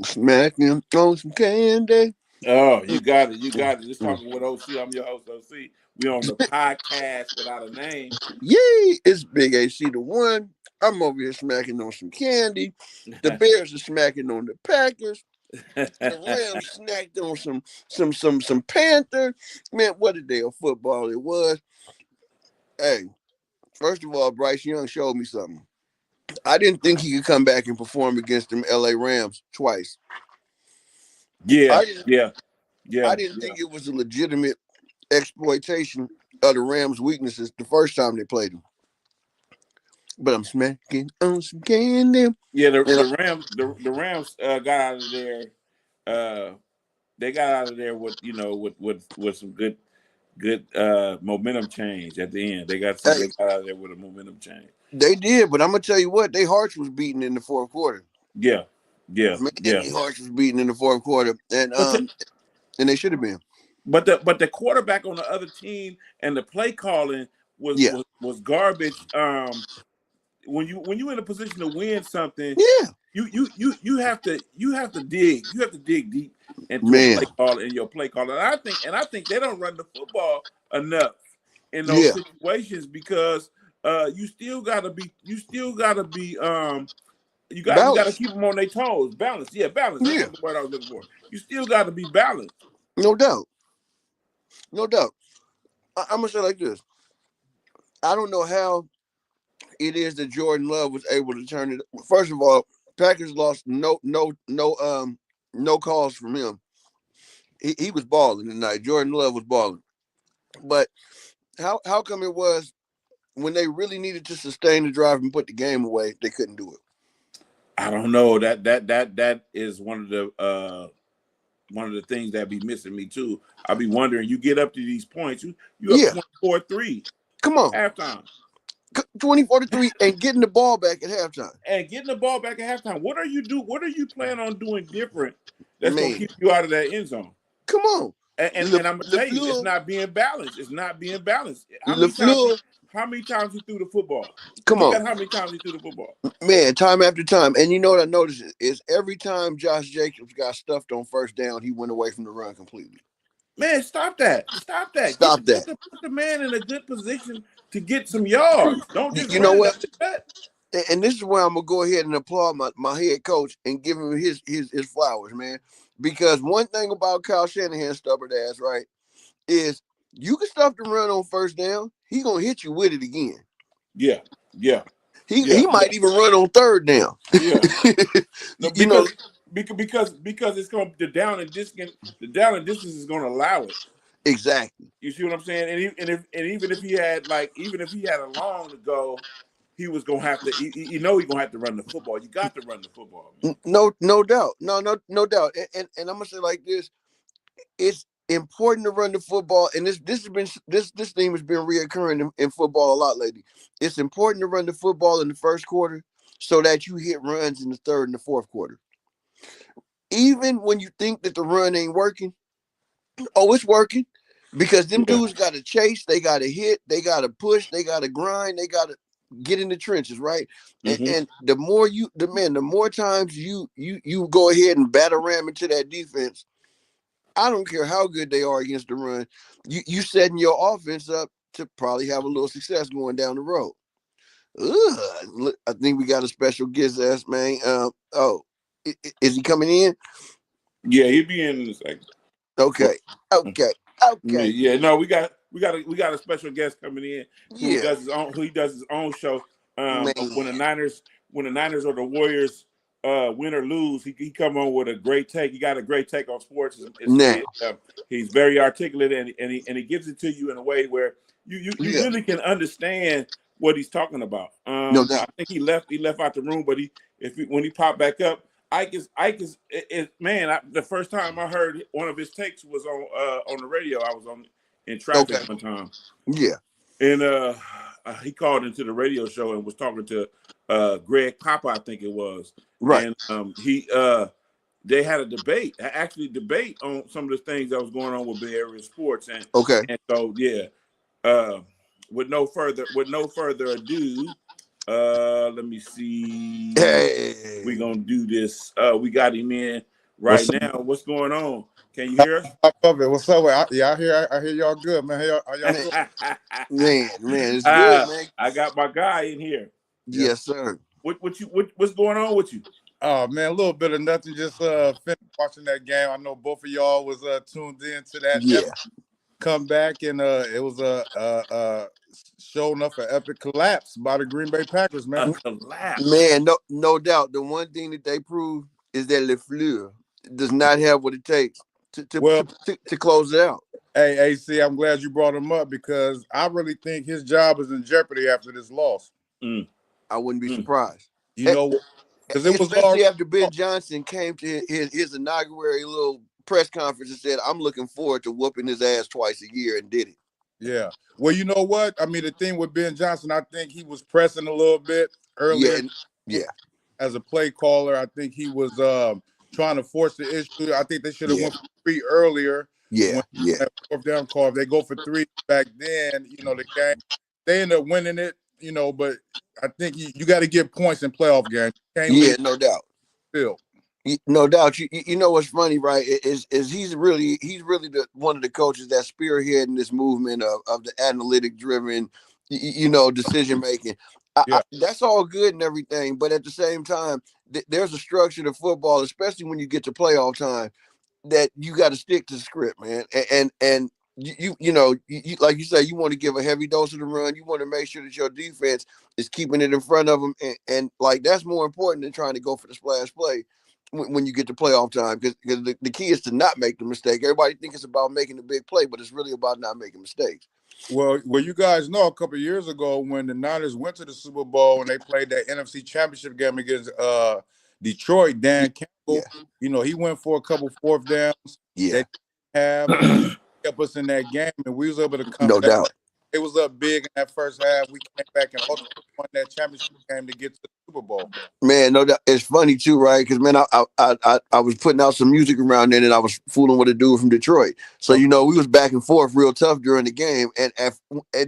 Smacking on some candy. Oh, you got it. You got it. Just talking with OC. I'm your host, OC. We on the podcast without a name. Yay! It's Big AC the one. I'm over here smacking on some candy. The Bears are smacking on the Packers. The Rams snacked on some Panther. Man, what a day of football it was. Hey, first of all, Bryce Young showed me something. I didn't think he could come back and perform against them LA Rams twice. yeah, I didn't yeah, I yeah, didn't yeah. think it was a legitimate exploitation of the Rams' weaknesses the first time they played them. But I'm smacking on some candy. Yeah, the, And the Rams the Rams got out of there. Uh, they got out of there with with some good momentum change at the end. hey, They got out of there with a momentum change. they did, but I'm gonna tell you what, their hearts was beating in the fourth quarter. Yeah, yeah, Man, yeah. their hearts was beating in the fourth quarter, and But the, and they should have been. but the quarterback on the other team and the play calling Yeah, was garbage. When you in a position to win something, yeah, you have to dig deep into a man, play call in your play call. And I think they don't run the football enough in those yeah, situations because you got to balance, keep them on their toes. Balance, yeah, balance. That's yeah, what the word I was looking for. You still got to be balanced. no doubt, no doubt. I'm gonna say like this. I don't know how it is that Jordan Love was able to turn it. First of all, Packers lost no calls from him. He was balling tonight. Jordan Love was balling, but how come it was when they really needed to sustain the drive and put the game away, they couldn't do it? I don't know. That is one of the things that be missing me too. I'll be wondering. You get up to these points, you up Yeah, 24-3 come on, halftime, 24-3 and getting the ball back at halftime. and getting the ball back at halftime. What are you planning on doing different that's gonna Man, keep you out of that end zone? come on, And I'm gonna tell you, it's Lafleur, not being balanced. It's not being balanced. Lafleur, How many times he threw the football? come Look on, at how many times he threw the football. man, time after time. And you know what I noticed is every time Josh Jacobs got stuffed on first down, he went away from the run completely. Man, stop that! Stop that! Stop that. Put the man in a good position to get some yards. Don't just You run know it up what? the gut. And this is where I'm gonna go ahead and applaud my head coach and give him his flowers, man. Because one thing about Kyle Shanahan's stubborn ass, right, is you can stuff the run on first down. He gonna hit you with it again. Yeah, yeah, He yeah, might even run on third down. yeah. No, You know because it's going the down and distance is going to allow it. exactly. You see what I'm saying? And even if he had a long to go, he was going to have to. He's going to have to run the football. You got to run the football, man. No doubt. No doubt. And I'm gonna say like this: it's important to run the football, and this has been this theme has been reoccurring in football a lot lately. It's important to run the football in the first quarter so that you hit runs in the third and the fourth quarter. Even when you think that the run ain't working, oh, it's working because them Yeah. dudes got to chase, they got to hit, they got to push, they got to grind, they got to get in the trenches, right? Mm-hmm. And the more times you go ahead and batter ram into that defense, I don't care how good they are against the run, you setting your offense up to probably have a little success going down the road. Look, I think we got a special guest, ass man. Is he coming in? Yeah, he'd be in a second. Okay, okay, okay. Yeah, no, we got a special guest coming in Yeah, who does his own show. man. When the Niners or the Warriors win or lose, he come on with a great take. He got a great take on sports. Now, He's very articulate and he gives it to you in a way where you yeah, really can understand what he's talking about. no I doubt. think he left out the room, but when he popped back up, man. The first time I heard one of his takes was on the radio. I was in traffic Okay, one time, yeah, and he called into the radio show and was talking to Greg Papa, I think it was, right. and they had a debate, actually debate on some of the things that was going on with Bay Area sports, Okay, and so yeah. Uh, with no further ado, Let me see. Hey, We're gonna do this. We got him in right What's up? now. What's going on? Can you hear I love it. What's up? Yeah, I hear y'all good, man. How y'all us? doing? man, it's good, man. I got my guy in here. Yes. Yes, sir. What's going on with you? Oh man, a little bit of nothing. Just finished watching that game. I know both of y'all was tuned in to that Yeah, epic comeback, and it was show enough an epic collapse by the Green Bay Packers, man. A collapse. man. No doubt. The one thing that they proved is that LeFleur does not have what it takes Well, to close it out. hey, AC, I'm glad you brought him up because I really think his job is in jeopardy after this loss. Mm, I wouldn't be mm. surprised. You know, because it was Especially already. after Ben Johnson came to his inaugural little press conference and said, "I'm looking forward to whooping his ass twice a year," and did it. Yeah. Well, you know what? I mean, the thing with Ben Johnson, I think he was pressing a little bit earlier Yeah, as a play caller. I think he was trying to force the issue. I think they should have yeah, went for three earlier yeah, when yeah. that fourth down call. If they go for three back then, the game, they end up winning it, but I think you got to get points in playoff games. You can't Yeah, leave no doubt. still. No doubt. You know what's funny, right? Is he's really the one of the coaches that's spearheading this movement of the analytic driven, decision making. Yeah. That's all good and everything, but at the same time, there's a structure to football, especially when you get to playoff time, that you got to stick to the script, man. And you like you say, you want to give a heavy dose of the run. You want to make sure that your defense is keeping it in front of them, and like that's more important than trying to go for the splash play when you get to playoff time, because the key is to not make the mistake. Everybody thinks it's about making the big play, but it's really about not making mistakes. Well, you guys know a couple of years ago when the Niners went to the Super Bowl and they played that NFC Championship game against Detroit, Dan Yeah, Campbell, he went for a couple fourth downs. yeah, They have and kept us in that game, and we was able to come no back. doubt. It was up big in that first half. We came back and ultimately won that championship game to get to the Super Bowl. Man, no doubt. It's funny too, right? Because man, I was putting out some music around then, and I was fooling with a dude from Detroit. So Okay. we was back and forth real tough during the game, and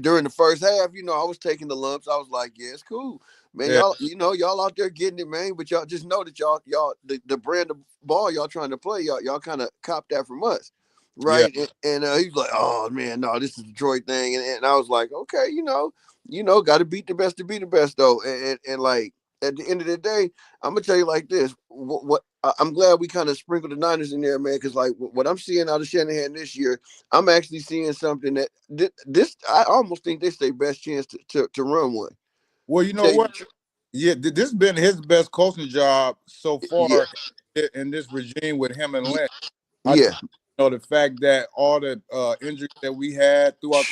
during the first half, I was taking the lumps. I was like, yeah, it's cool, man. Yeah, Y'all out there getting it, man. But y'all just know that y'all the brand of ball y'all trying to play, y'all kind of cop that from us, yeah, right? And he was like, oh man, no, this is the Detroit thing, and I was like, okay, got to beat the best to be the best though, and like at the end of the day, I'm gonna tell you like this: I'm glad we kind of sprinkled the Niners in there, man, because like what I'm seeing out of Shanahan this year, I'm actually seeing something that this I almost think this is their best chance to run one. Well, you know what? Yeah, this has been his best coaching job so Yeah, far in this regime with him and Lynch. I yeah, think the fact that all the injuries that we had throughout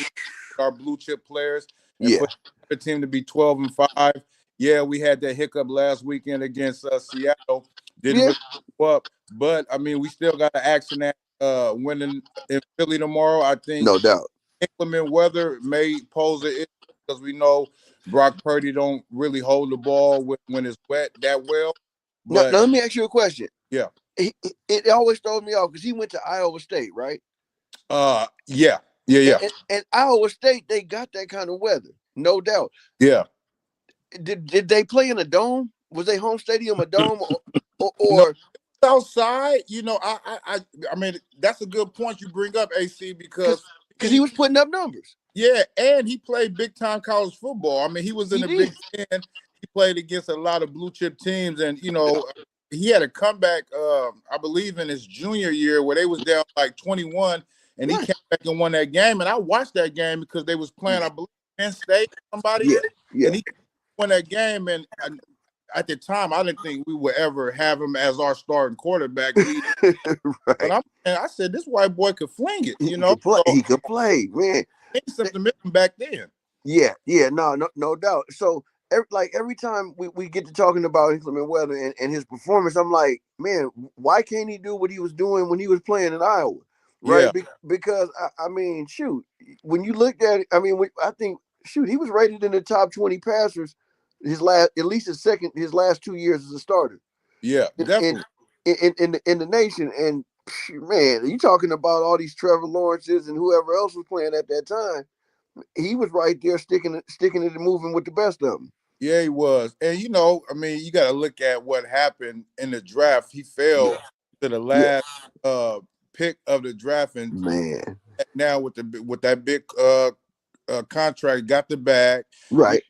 our blue chip players and yeah. for the team to be 12-5. Yeah, we had that hiccup last weekend against Seattle. Didn't Yeah, really go up, but I mean, we still got to action that winning in Philly tomorrow. I think no doubt. inclement weather may pose an issue because we know Brock Purdy don't really hold the ball when it's wet that well. Now But let me ask you a question. yeah, It always throws me off because he went to Iowa State, right? yeah. And Iowa State, they got that kind of weather, no doubt. Yeah. Did they play in a dome? Was they home stadium a dome No, or outside, I mean, that's a good point you bring up, AC, because he was putting up numbers? yeah, and he played big time college football. I mean, he was in He the did. Big Ten. He played against a lot of blue chip teams, and he had a comeback. I believe in his junior year where they was down like 21, and he Right. came back and won that game. And I watched that game because they was playing, I believe, Penn State, somebody, Yeah. and he won that game. And at the time, I didn't think we would ever have him as our starting quarterback. Right. But I said this white boy could fling it, He could play. So He could play, man. something missing back then. Yeah, no doubt. So every time we get to talking about inclement weather and his performance, I'm like, man, why can't he do what he was doing when he was playing in Iowa? Right? Yeah. Because I mean, shoot, when you looked at it, I mean, I think, shoot, he was rated in the top 20 passers his last 2 years as a starter. Yeah, in definitely. in the nation. And man, you talking about all these Trevor Lawrences and whoever else was playing at that time. He was right there sticking it and moving with the best of them. Yeah, he was. And you know, I mean, you got to look at what happened in the draft. He fell to the Yeah. last pick of the draft, and Man. now with that big contract, got the bag. Right.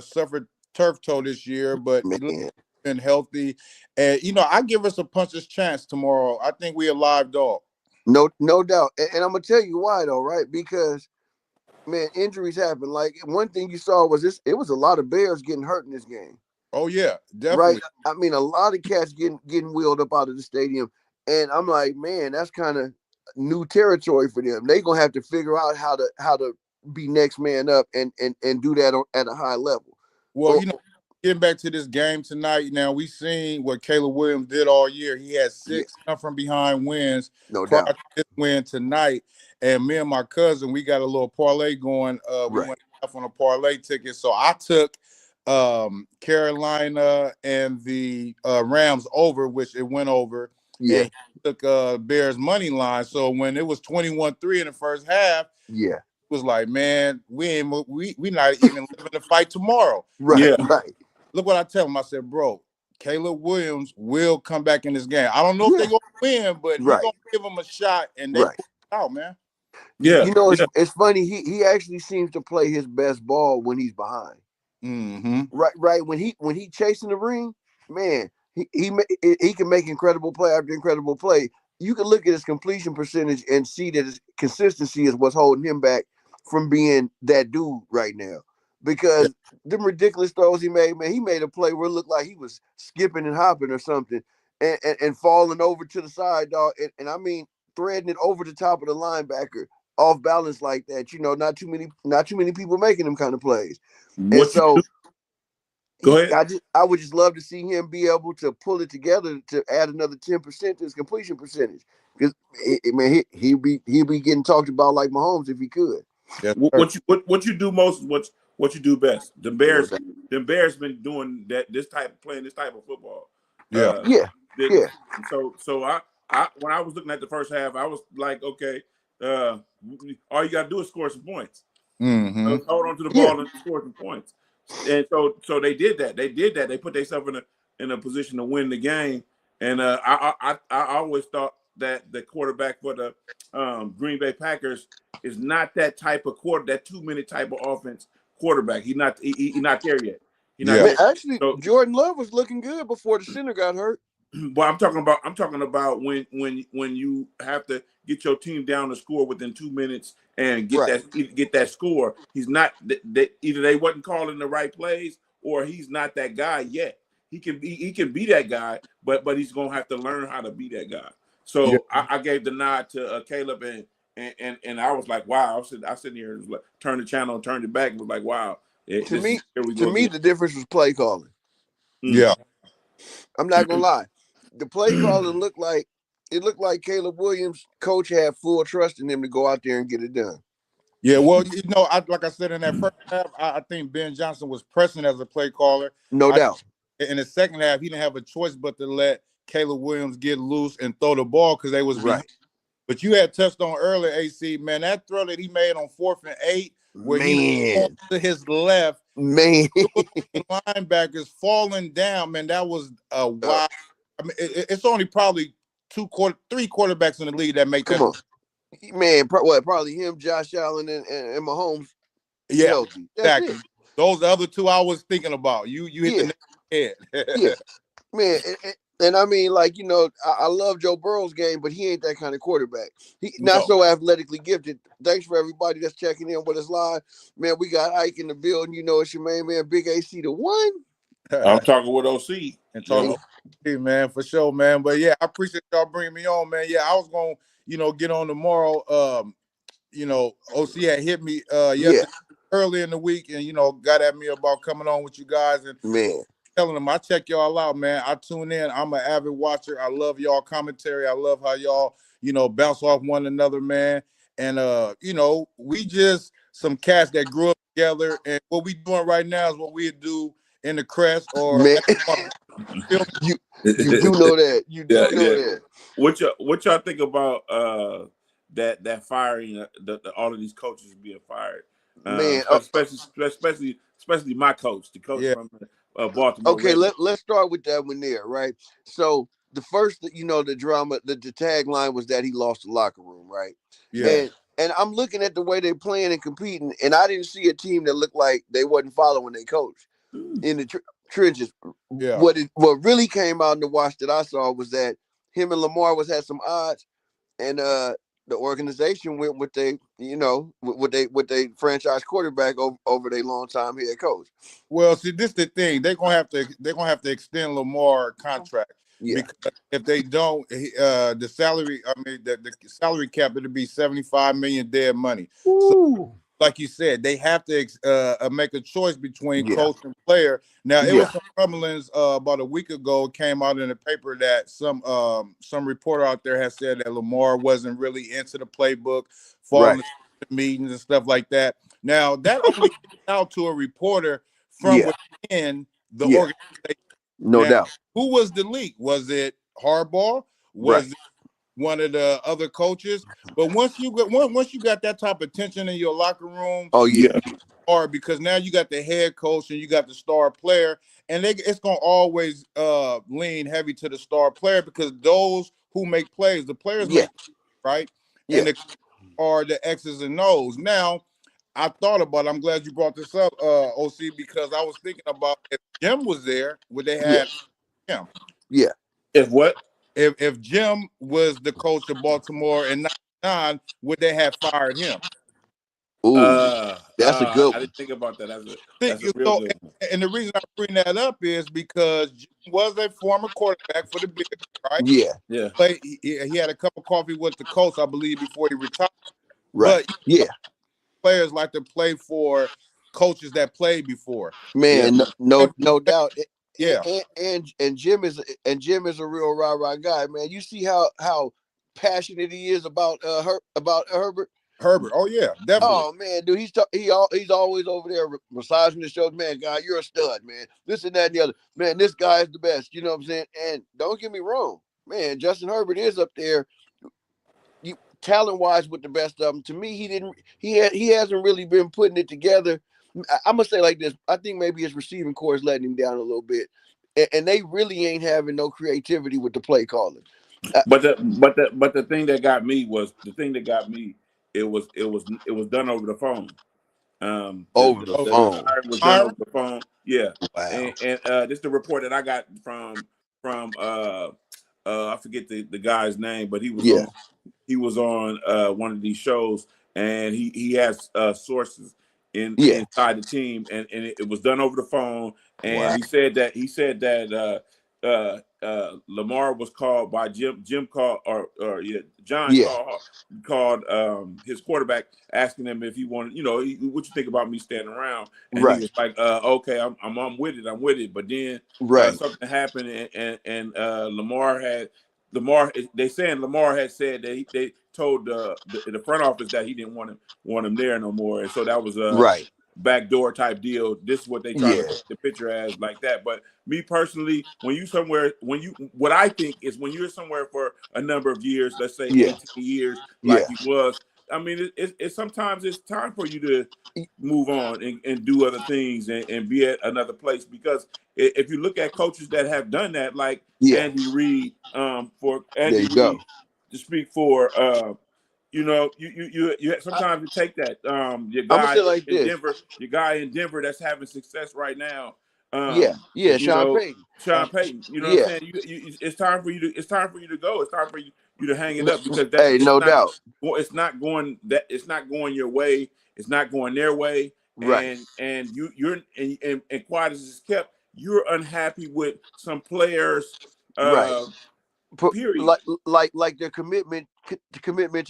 Suffered turf toe this year, but he Man. been healthy. And you know, I give us a puncher's chance tomorrow. I think we a live dog. No doubt. And I'm gonna tell you why though, right? Because man, injuries happen. Like one thing you saw was this. It was a lot of Bears getting hurt in this game. Oh yeah, Right. definitely. I mean, a lot of cats getting wheeled up out of the stadium, and I'm like, man, that's kind of new territory for them. They gonna have to figure out how to be next man up and do that at a high level. Well, Or, you know, getting back to this game tonight. Now we seen what Caleb Williams did all year. He had 6 come from behind wins no prior doubt. to this win tonight. And me and my cousin, we got a little parlay going. We Right. went off on a parlay ticket. So I took Carolina and the Rams over, which it went over. Yeah. And he took Bears money line. So when it was 21-3 in the first half, Yeah. it was like, man, we not even living the fight tomorrow. Right. Yeah. Right. Look what I tell him. I said, bro, Caleb Williams will come back in this game. I don't know if Yeah. they're going to win, but he's Right. going to give them a shot, and they Right. pull it out, man. Yeah. You know, it's funny. He actually seems to play his best ball when he's behind. Mm-hmm. Right. When he chasing the ring, man, he can make incredible play after incredible play. You can look at his completion percentage and see that his consistency is what's holding him back from being that dude right now. Because them ridiculous throws he made, man, he made a play where it looked like he was skipping and hopping or something, and falling over to the side, dog. And I mean, threading it over the top of the linebacker off balance like that. You know, not too many people making them kind of plays. And What you so do? Go ahead. I would just love to see him be able to pull it together to add another 10% to his completion percentage. Because man, he'll be getting talked about like Mahomes if he could. Yes, What you do most is what you do best. The Bears, doubt. the Bears been doing playing this type of football. Yeah. Yeah. That- Yeah. So I when I was looking at the first half, I was like, okay, all you gotta do is score some points. Mm-hmm. Hold on to the Yeah. ball and score some points. And so they did that. They put themselves in a position to win the game. And I always thought that the quarterback for the Green Bay Packers is not that type of that 2-minute type of offense quarterback. He's not there yet. He's not Yeah. Man, there. actually, So, Jordan Love was looking good before the center got hurt. but I'm talking about when you have to get your team down to score within 2 minutes and get Right. that score. He's not either they wasn't calling the right plays or he's not that guy yet. He can be that guy, but he's gonna have to learn how to be that guy. So Yeah. I gave the nod to Caleb and I was like, wow. I sit here and like, turn the channel, turned it back, and was like, wow. To me, again. the difference was play calling. Yeah. I'm not gonna lie. The play calling looked like Caleb Williams' coach had full trust in him to go out there and get it done. Yeah. Well, you know, like I said in that first half, I think Ben Johnson was pressing as a play caller. No doubt. In the second half, he didn't have a choice but to let Caleb Williams get loose and throw the ball because they was behind. Right. But you had touched on earlier, AC, man, that throw that he made on 4th and 8, where he Man. to his left, Man. linebackers falling down, man, that was a wild. I mean, it's only probably 3 quarterbacks in the league that make Come that. on. Man, probably him, Josh Allen, and Mahomes. Yeah, Healthy. That's exactly. it. Those are the other 2 I was thinking about. You hit the head. Yeah. Man, and I mean, like, you know, I love Joe Burrow's game, but he ain't that kind of quarterback. He not so athletically gifted. Thanks for everybody that's checking in with us live. Man, we got Ike in the building. You know, it's your main man, Big AC the one. I'm talking with OC. And talking, man, for sure, man. But yeah, I appreciate y'all bringing me on, man. Yeah, I was gonna, get on tomorrow. OC had hit me yesterday early in the week, and got at me about coming on with you guys and Man. telling them I check y'all out, man. I tune in. I'm an avid watcher. I love y'all commentary. I love how y'all, bounce off one another, man. And we just some cats that grew up together, and what we doing right now is what we do in the Crest or man. You do know that. You do know that. What y'all think about that firing all of these coaches being fired? Man, especially especially my coach, the coach Yeah. from Baltimore. Okay, Ravens. let's start with that one there, right? So the first, the drama, the tagline was that he lost the locker room, right? Yeah. And I'm looking at the way they're playing and competing, and I didn't see a team that looked like they wasn't following their coach in the trenches. Yeah. What really came out in the watch that I saw was that him and Lamar had some odds, and the organization went with with they franchise quarterback over their long time head coach. Well, see, this is the thing. They're gonna have to extend Lamar contract Yeah, because if they don't, the salary, I mean, the salary cap, it'll be 75 million dead money. So, Ooh. like you said, they have to make a choice between Yeah. coach and player. Now, it Yeah. was some rumblings about a week ago. It came out in the paper that some reporter out there has said that Lamar wasn't really into the playbook, falling Right. asleep at meetings and stuff like that. Now, that only gets out to a reporter from Yeah. within the Yeah. organization. No Now, doubt. who was the leak? Was it Harbaugh? Was Right. it one of the other coaches? But once you got that type of tension in your locker room, Oh yeah. Yeah. hard because now you got the head coach and you got the star player, and it's gonna always lean heavy to the star player because those who make plays, the players Yeah. make right, Yeah. and the are the X's and O's. Now, I thought about it. I'm glad you brought this up, OC, because I was thinking about if Jim was there, would they Yeah. have him? Yeah. If what? If Jim was the coach of Baltimore in '99, would they have fired him? Ooh, that's a good I one. didn't think about that. Think That's a real so, good one. and the reason I bring that up is because Jim was a former quarterback for the Bills, right? Yeah. Yeah. He had a cup of coffee with the coach, I believe, before he retired. Right. But Yeah. players like to play for coaches that played before. Yeah. Man, no doubt. Yeah, And Jim is a real rah-rah guy, man. You see how passionate he is about Herbert. Herbert. Oh yeah, definitely. Oh man, dude, he's always over there massaging the shows. Man, God, you're a stud, man. This and that and the other. Man, this guy is the best. You know what I'm saying? And don't get me wrong, man. Justin Herbert is up there, talent wise, with the best of them. To me, he hasn't really been putting it together. I'm gonna say like this. I think maybe his receiving core is letting him down a little bit, and they really ain't having no creativity with the play calling. But the thing that got me was it was done over the phone. Over the Oh, The phone. hiring was done Hiring? over the phone. Yeah, Wow. and this is the report that I got from I forget the guy's name, but Yeah. he was on one of these shows, and he has sources Yeah. inside the team, and it was done over the phone. And Wow. he said that Lamar was called by Jim. Jim called or yeah, John Yeah. called his quarterback, asking him if he wanted, what you think about me standing around, and he Right. was like, okay, I'm with it. But then Right. something happened, and Lamar, they saying Lamar had said that they told the front office that he didn't want him there no more, and so that was a Right. backdoor type deal. This is what they try to paint the picture as, like that. But me personally, what I think is when you're somewhere for a number of years, let's say Yeah. 18 years, Yeah. like he was. I mean, it's sometimes it's time for you to move on and do other things and be at another place, because if you look at coaches that have done that, like Yeah. Andy Reid, for There Andy you go. Reid to speak for, you sometimes you take that your I'm gonna guy say like in this. Denver that's having success right now. Yeah. Yeah. You Sean know, Payton. Sean Payton. You know what I'm Yeah. saying? It's time for you to go. It's time for you to hang it up, because that Hey, no doubt. it's not going your way. It's not going their way. Right. And you're and quiet as it's kept, you're unhappy with some players. Right. Period. Like their commitment to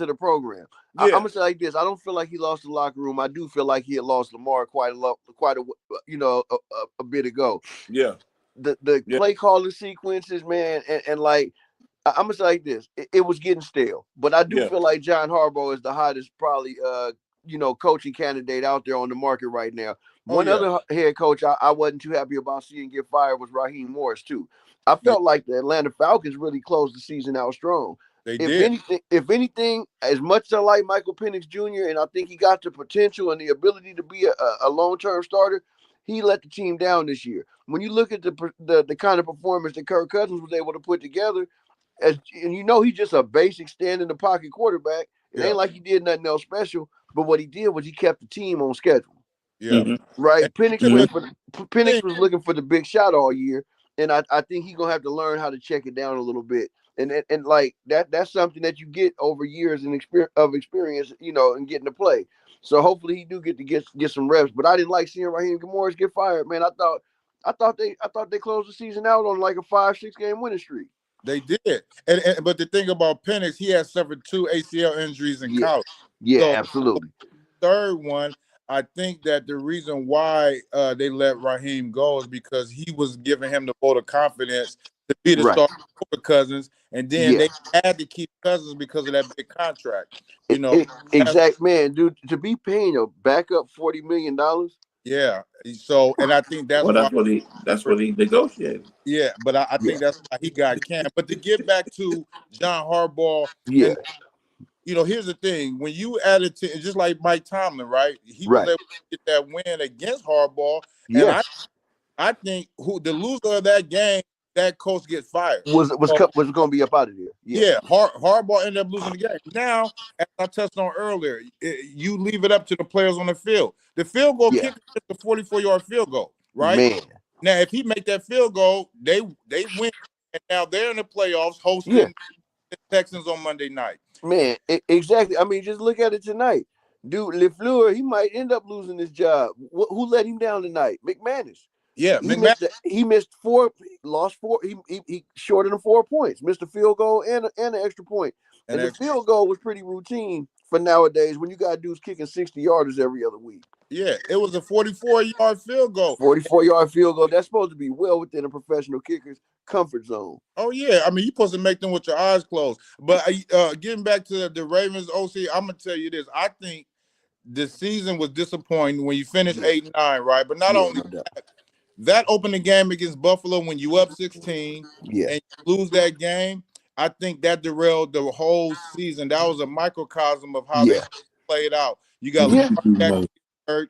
the program. Yeah. I'm gonna say like this. I don't feel like he lost the locker room. I do feel like he had lost Lamar quite a bit ago. Yeah. The play calling sequences, man, and like I'm gonna say like this. It was getting stale, but I do feel like John Harbaugh is the hottest, probably coaching candidate out there on the market right now. One other head coach I wasn't too happy about seeing get fired was Raheem Morris too. I felt like the Atlanta Falcons really closed the season out strong. If anything, as much as I like Michael Penix Jr. and I think he got the potential and the ability to be a long-term starter, he let the team down this year. When you look at the kind of performance that Kirk Cousins was able to put together, and he's just a basic stand in the pocket quarterback. It ain't like he did nothing else special, but what he did was he kept the team on schedule. Yeah. Right. Penix was looking for the big shot all year, and I think he's gonna have to learn how to check it down a little bit. And like that's something that you get over years of experience, and getting to play. So hopefully he do get some reps. But I didn't like seeing Raheem Morris get fired, man. I thought they closed the season out on like a 5-6 game winning streak. They did, but the thing about Penix, he has suffered 2 ACL injuries in college. Yeah, so, absolutely. Third one, I think that the reason why they let Raheem go is because he was giving him the vote of confidence to be the starter over Cousins, and then they had to keep Cousins because of that big contract. Exact, man, dude. To be paying a backup $40 million. Yeah. So, and I think that's why that's what he negotiated. Yeah, but I think that's why he got canned. But to get back to John Harbaugh, yeah. Here's the thing: when you added to, just like Mike Tomlin, right? He was able to get that win against Harbaugh, and I think the loser of that game, that coach gets fired. Was going to be up out of there. Yeah, Harbaugh ended up losing the game. Now, as I touched on earlier, you leave it up to the players on the field. The field goal kicker is the 44-yard field goal, right? Man. Now, if he make that field goal, they win, and now they're in the playoffs hosting the Texans on Monday night. Man, exactly. I mean, just look at it tonight. Dude, LaFleur, he might end up losing his job. Who let him down tonight? McManus. Yeah, he missed 4, lost 4. He shorted him 4 points, missed a field goal and an extra point. And the field goal was pretty routine for nowadays when you got dudes kicking 60-yarders every other week. Yeah, it was a 44-yard field goal. 44-yard field goal. That's supposed to be well within a professional kicker's comfort zone. Oh, yeah. I mean, you're supposed to make them with your eyes closed. But getting back to the Ravens, OC, I'm going to tell you this. I think the season was disappointing when you finished 8-9, right? But not only that opening game against Buffalo when you up 16 and you lose that game, I think that derailed the whole season. That was a microcosm of how they played out. You got hurt.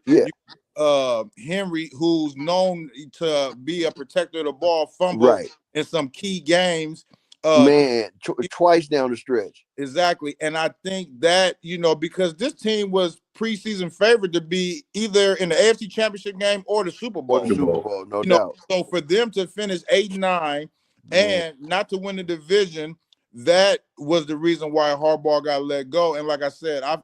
Henry, who's known to be a protector of the ball, fumbled in some key games. Twice down the stretch. Exactly. And I think that, because this team was preseason favored to be either in the AFC Championship game or the Super Bowl. No doubt. So for them to finish 8-9 and not to win the division, that was the reason why Harbaugh got let go. And like I said, I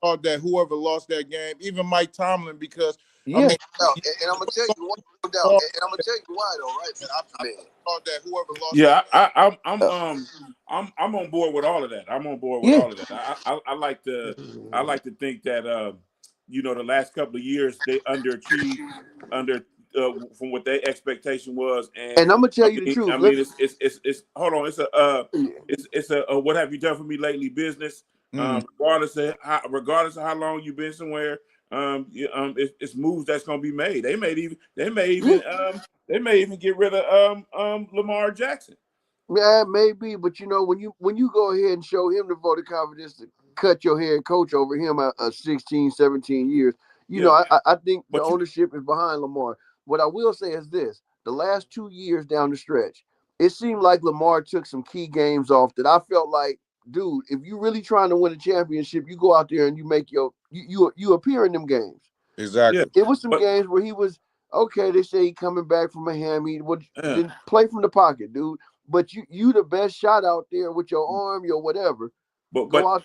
thought that whoever lost that game, even Mike Tomlin, because and I'm gonna tell you why. Though, right? I thought that whoever lost. I'm on board with all of that. I'm on board with all of that. I like to think that the last couple of years they underachieved from what their expectation was, and I'm gonna tell you the truth. I mean, it's hold on. It's a what have you done for me lately business. Regardless of how long you've been somewhere, it's moves that's gonna be made. They may even get rid of Lamar Jackson. Yeah, maybe, but when you go ahead and show him the vote of confidence to cut your head coach over him 16, 17 years, I think the ownership is behind Lamar. What I will say is this: the last 2 years down the stretch, it seemed like Lamar took some key games off that I felt like, dude, if you're really trying to win a championship, you go out there and you make you appear in them games. Exactly. Yeah. It was some games where he was okay. They say he coming back from a hammy. Then play from the pocket, dude. But you the best shot out there with your arm, your whatever. But go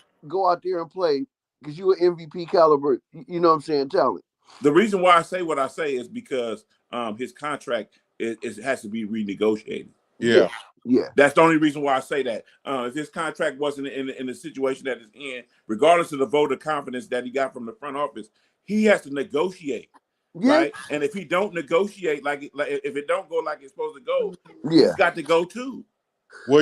out there and play because you an MVP caliber. You know what I'm saying? Talent. The reason why I say what I say is because his contract has to be renegotiated. Yeah. That's the only reason why I say that. If his contract wasn't in the situation that it's in, regardless of the vote of confidence that he got from the front office, he has to negotiate. Right? And if he don't negotiate, like if it don't go like it's supposed to go, he's got to go too. Well,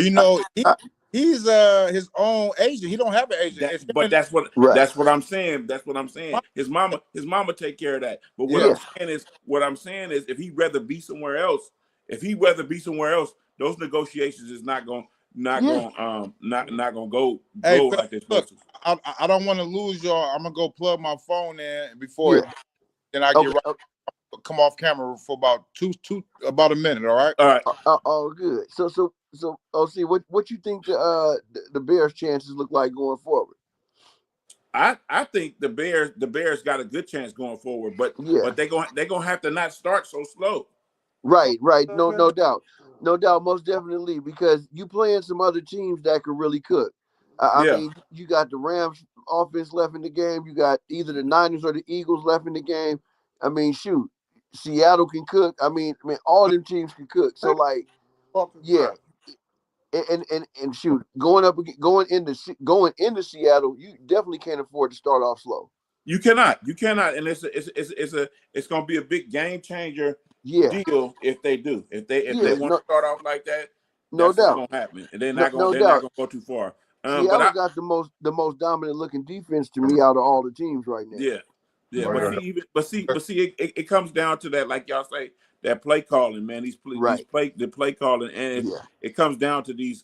he's his own agent. He don't have an agent. That's what I'm saying. That's what I'm saying. His mama take care of that. But what I'm saying is if he'd rather be somewhere else, those negotiations is not going go like this. Look, I don't want to lose y'all. I'm gonna go plug my phone in before then I get right. come off camera for about a minute. All right. All right. Oh, good. So, OC, what you think the Bears' chances look like going forward? I think the Bears got a good chance going forward, but Yeah. they're gonna have to not start so slow. Right. No doubt. Most definitely, because you playing some other teams that could really cook. I Yeah. mean, you got the Rams offense left in the game. You got either the Niners or the Eagles left in the game. I mean, shoot, Seattle can cook. I mean, all them teams can cook. So, like, yeah, and shoot, going into Seattle, you definitely can't afford to start off slow. You cannot, and it's going to be a big game changer deal if they do. If they want to start off like that, no that's doubt what's going to happen, and they're not going to go too far. Seattle got the most dominant looking defense to me out of all the teams right now. Yeah. But see, it comes down to that, like y'all say, that play calling, man. The play calling, and it comes down to these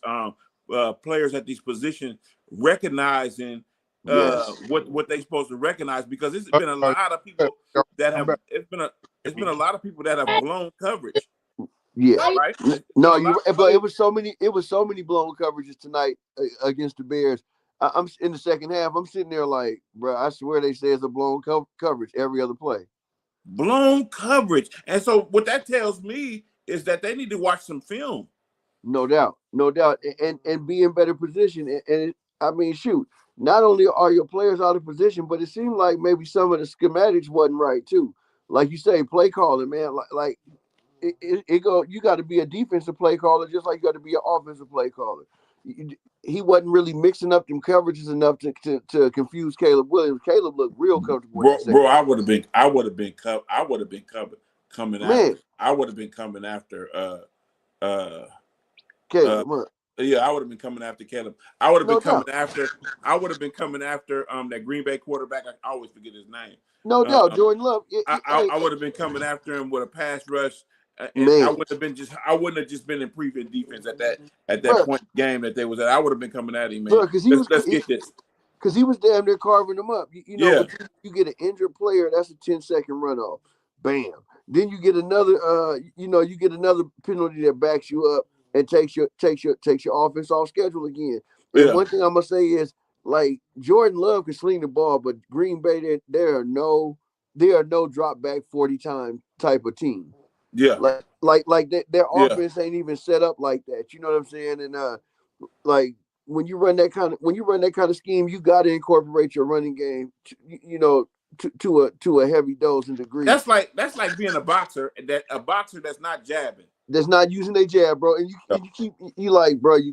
players at these positions recognizing what they're supposed to recognize, because it's been a lot of people that have it's been a lot of people that have blown coverage. Yeah, right. But it was so many blown coverages tonight against the Bears. I'm in the second half. I'm sitting there like, bro, I swear they say it's a blown coverage every other play. Blown coverage, and so what that tells me is that they need to watch some film. No doubt, and be in better position. And I mean, shoot, not only are your players out of position, but it seemed like maybe some of the schematics wasn't right too. Like you say, play calling, man. Like you got to be a defensive play caller just like you got to be an offensive play caller. He wasn't really mixing up them coverages enough to confuse Caleb Williams. Caleb looked real comfortable. Bro, I would have been covered coming after. I would have been coming after Caleb. I would have been coming after Caleb. I would have been coming after that Green Bay quarterback. I always forget his name. No doubt, Jordan Love. I would have been coming after him with a pass rush. And I wouldn't have just been in prevent defense at that point in the game that they was at. I would have been coming at him, man. Let's get this. Because he was damn near carving them up. You get an injured player, that's a 10-second runoff. Bam. Then you get another penalty that backs you up and takes your offense off schedule again. And one thing I'm gonna say is, like, Jordan Love can sling the ball, but Green Bay, there are no drop back 40 time type of team. Yeah, like their offense ain't even set up like that. You know what I'm saying? And like when you run that kind of scheme, you got to incorporate your running game, to a heavy dose and degree. That's like being a boxer that's not jabbing. That's not using their jab, bro. And you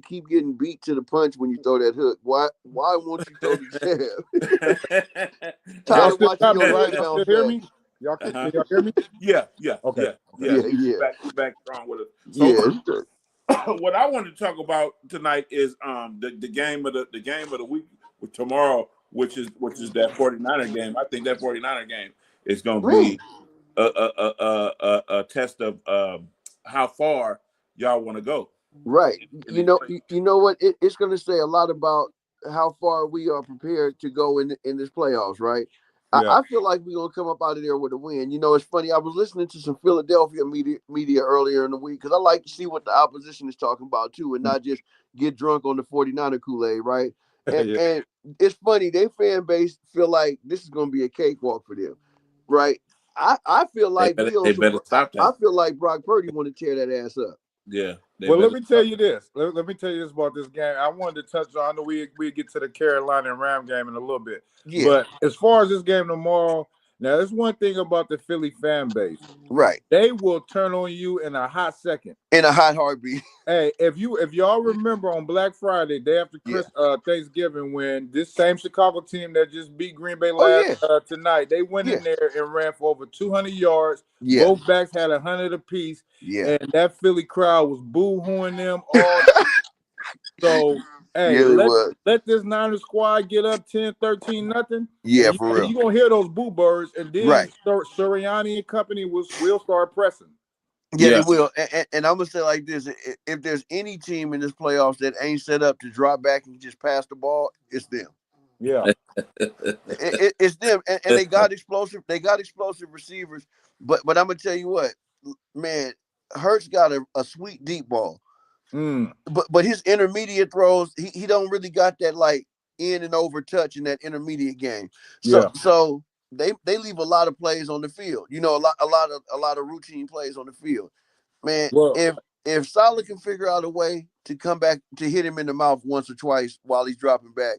keep getting beat to the punch when you throw that hook. Why won't you throw the jab? Y'all still hear me? Y'all hear me? Yeah. Okay. Yeah. Back strong with it. So, what I wanted to talk about tonight is the game of the week with tomorrow, which is that 49er game. I think that 49er game is going to be a test of how far y'all want to go. Right. You know what? It's going to say a lot about how far we are prepared to go in this playoffs, right? Yeah. I feel like we're going to come up out of there with a win. It's funny. I was listening to some Philadelphia media earlier in the week because I like to see what the opposition is talking about too, and not just get drunk on the 49er Kool-Aid, right? And it's funny. Their fan base feel like this is going to be a cakewalk for them, right? I feel like they better stop that. I feel like Brock Purdy want to tear that ass up. Yeah. Well, let me tell you this. Let me tell you this about this game. I wanted to touch on. I know we get to the Carolina and Ram game in a little bit. Yeah. But as far as this game tomorrow, now there's one thing about the Philly fan base. Right. They will turn on you in a hot second. In a hot heartbeat. Hey, if y'all remember on Black Friday, day after Thanksgiving, when this same Chicago team that just beat Green Bay tonight, they went in there and ran for over 200 yards. Yeah. Both backs had 100 apiece. Yeah. And that Philly crowd was boo-hooing them all. So, hey, let this Niners squad get up 10-13-0. Yeah, for real. You're going to hear those boo birds, and then Sirianni and company will start pressing. Yeah, they will. And I'm going to say like this. If there's any team in this playoffs that ain't set up to drop back and just pass the ball, it's them. Yeah. It's them, and they got explosive. They got explosive receivers. But I'm gonna tell you what, man, Hurts got a sweet deep ball. But his intermediate throws, he don't really got that like in and over touch in that intermediate game. So they leave a lot of plays on the field. You know, a lot of routine plays on the field. Man, Well, if Saleh can figure out a way to come back to hit him in the mouth once or twice while he's dropping back,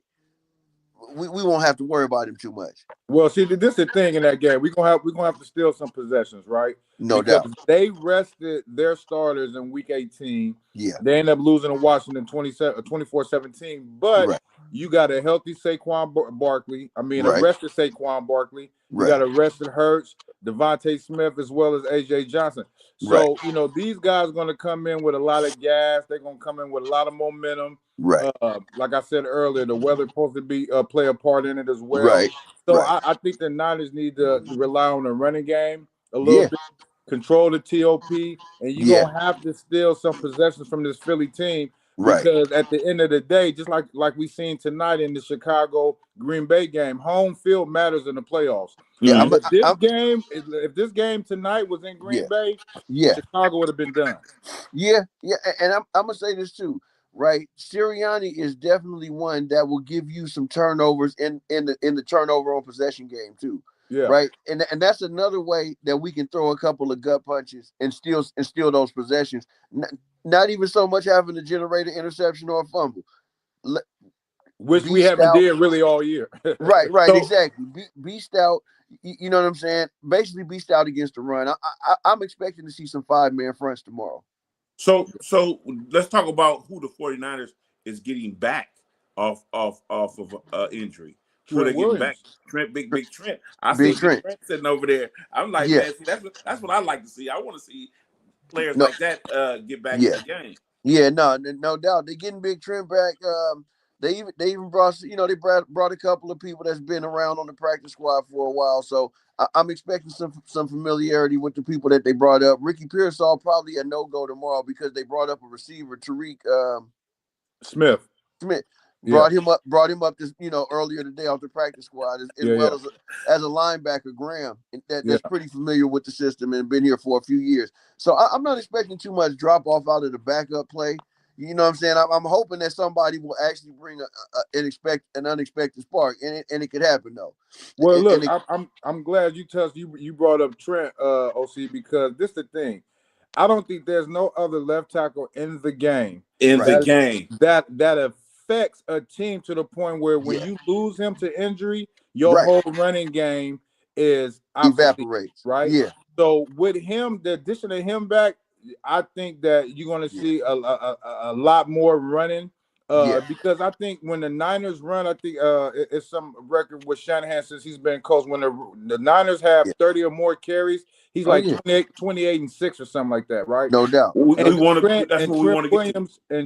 we won't have to worry about him too much. Well, see, this is the thing in that game. We're gonna have to steal some possessions, right? No because doubt. they rested their starters in week 18. Yeah. They ended up losing to Washington 24-17. But Right. you got a healthy Saquon Barkley. I mean, Right. arrested Saquon Barkley. You Right. got arrested Hurts, Devontae Smith, as well as AJ Johnson. So, Right. you know, these guys are going to come in with a lot of gas. They're going to come in with a lot of momentum. Right. Like I said earlier, the weather's supposed to be play a part in it as well. Right. So Right. I think the Niners need to rely on the running game a little bit, control the TOP, and you're going to have to steal some possessions from this Philly team. Right. Because at the end of the day, just like we seen tonight in the Chicago Green Bay game, home field matters in the playoffs. Yeah. If this game tonight was in Green Bay, Chicago would have been done. Yeah. And I'm gonna say this too, right? Sirianni is definitely one that will give you some turnovers in the turnover on possession game too. Yeah. Right. And that's another way that we can throw a couple of gut punches and steal those possessions. Not even so much having to generate an interception or a fumble. Which we haven't did really all year. Right, exactly. Be stout. You know what I'm saying? Basically, be stout against the run. I'm expecting to see some 5-man fronts tomorrow. So let's talk about who the 49ers is getting back off of injury. Who they getting back? Trent, Big Trent. I see Trent sitting over there. I'm like, man, see, that's what I like to see. I want to see players like that get back in the game. Yeah, no doubt. They're getting Big Trent back. They even brought, they brought a couple of people that's been around on the practice squad for a while. So I'm expecting some familiarity with the people that they brought up. Ricky Pearsall probably a no-go tomorrow because they brought up a receiver, Tariq Smith. Brought him up this, earlier today off the practice squad, as well as a linebacker, Graham, that's pretty familiar with the system and been here for a few years. So I'm not expecting too much drop off out of the backup play. You know what I'm saying? I'm hoping that somebody will actually bring an unexpected spark, and it could happen though. Well, look, I'm glad you brought up Trent, OC, because this is the thing. I don't think there's no other left tackle in the game that affects a team to the point where when you lose him to injury, your whole running game is evaporates. Right? Yeah. So with him, the addition of him back, I think that you're going to see a lot more running because I think when the Niners run, I think it's some record with Shanahan since he's been coach. When the Niners have 30 or more carries, he's 28 and 6 or something like that, right? No doubt. And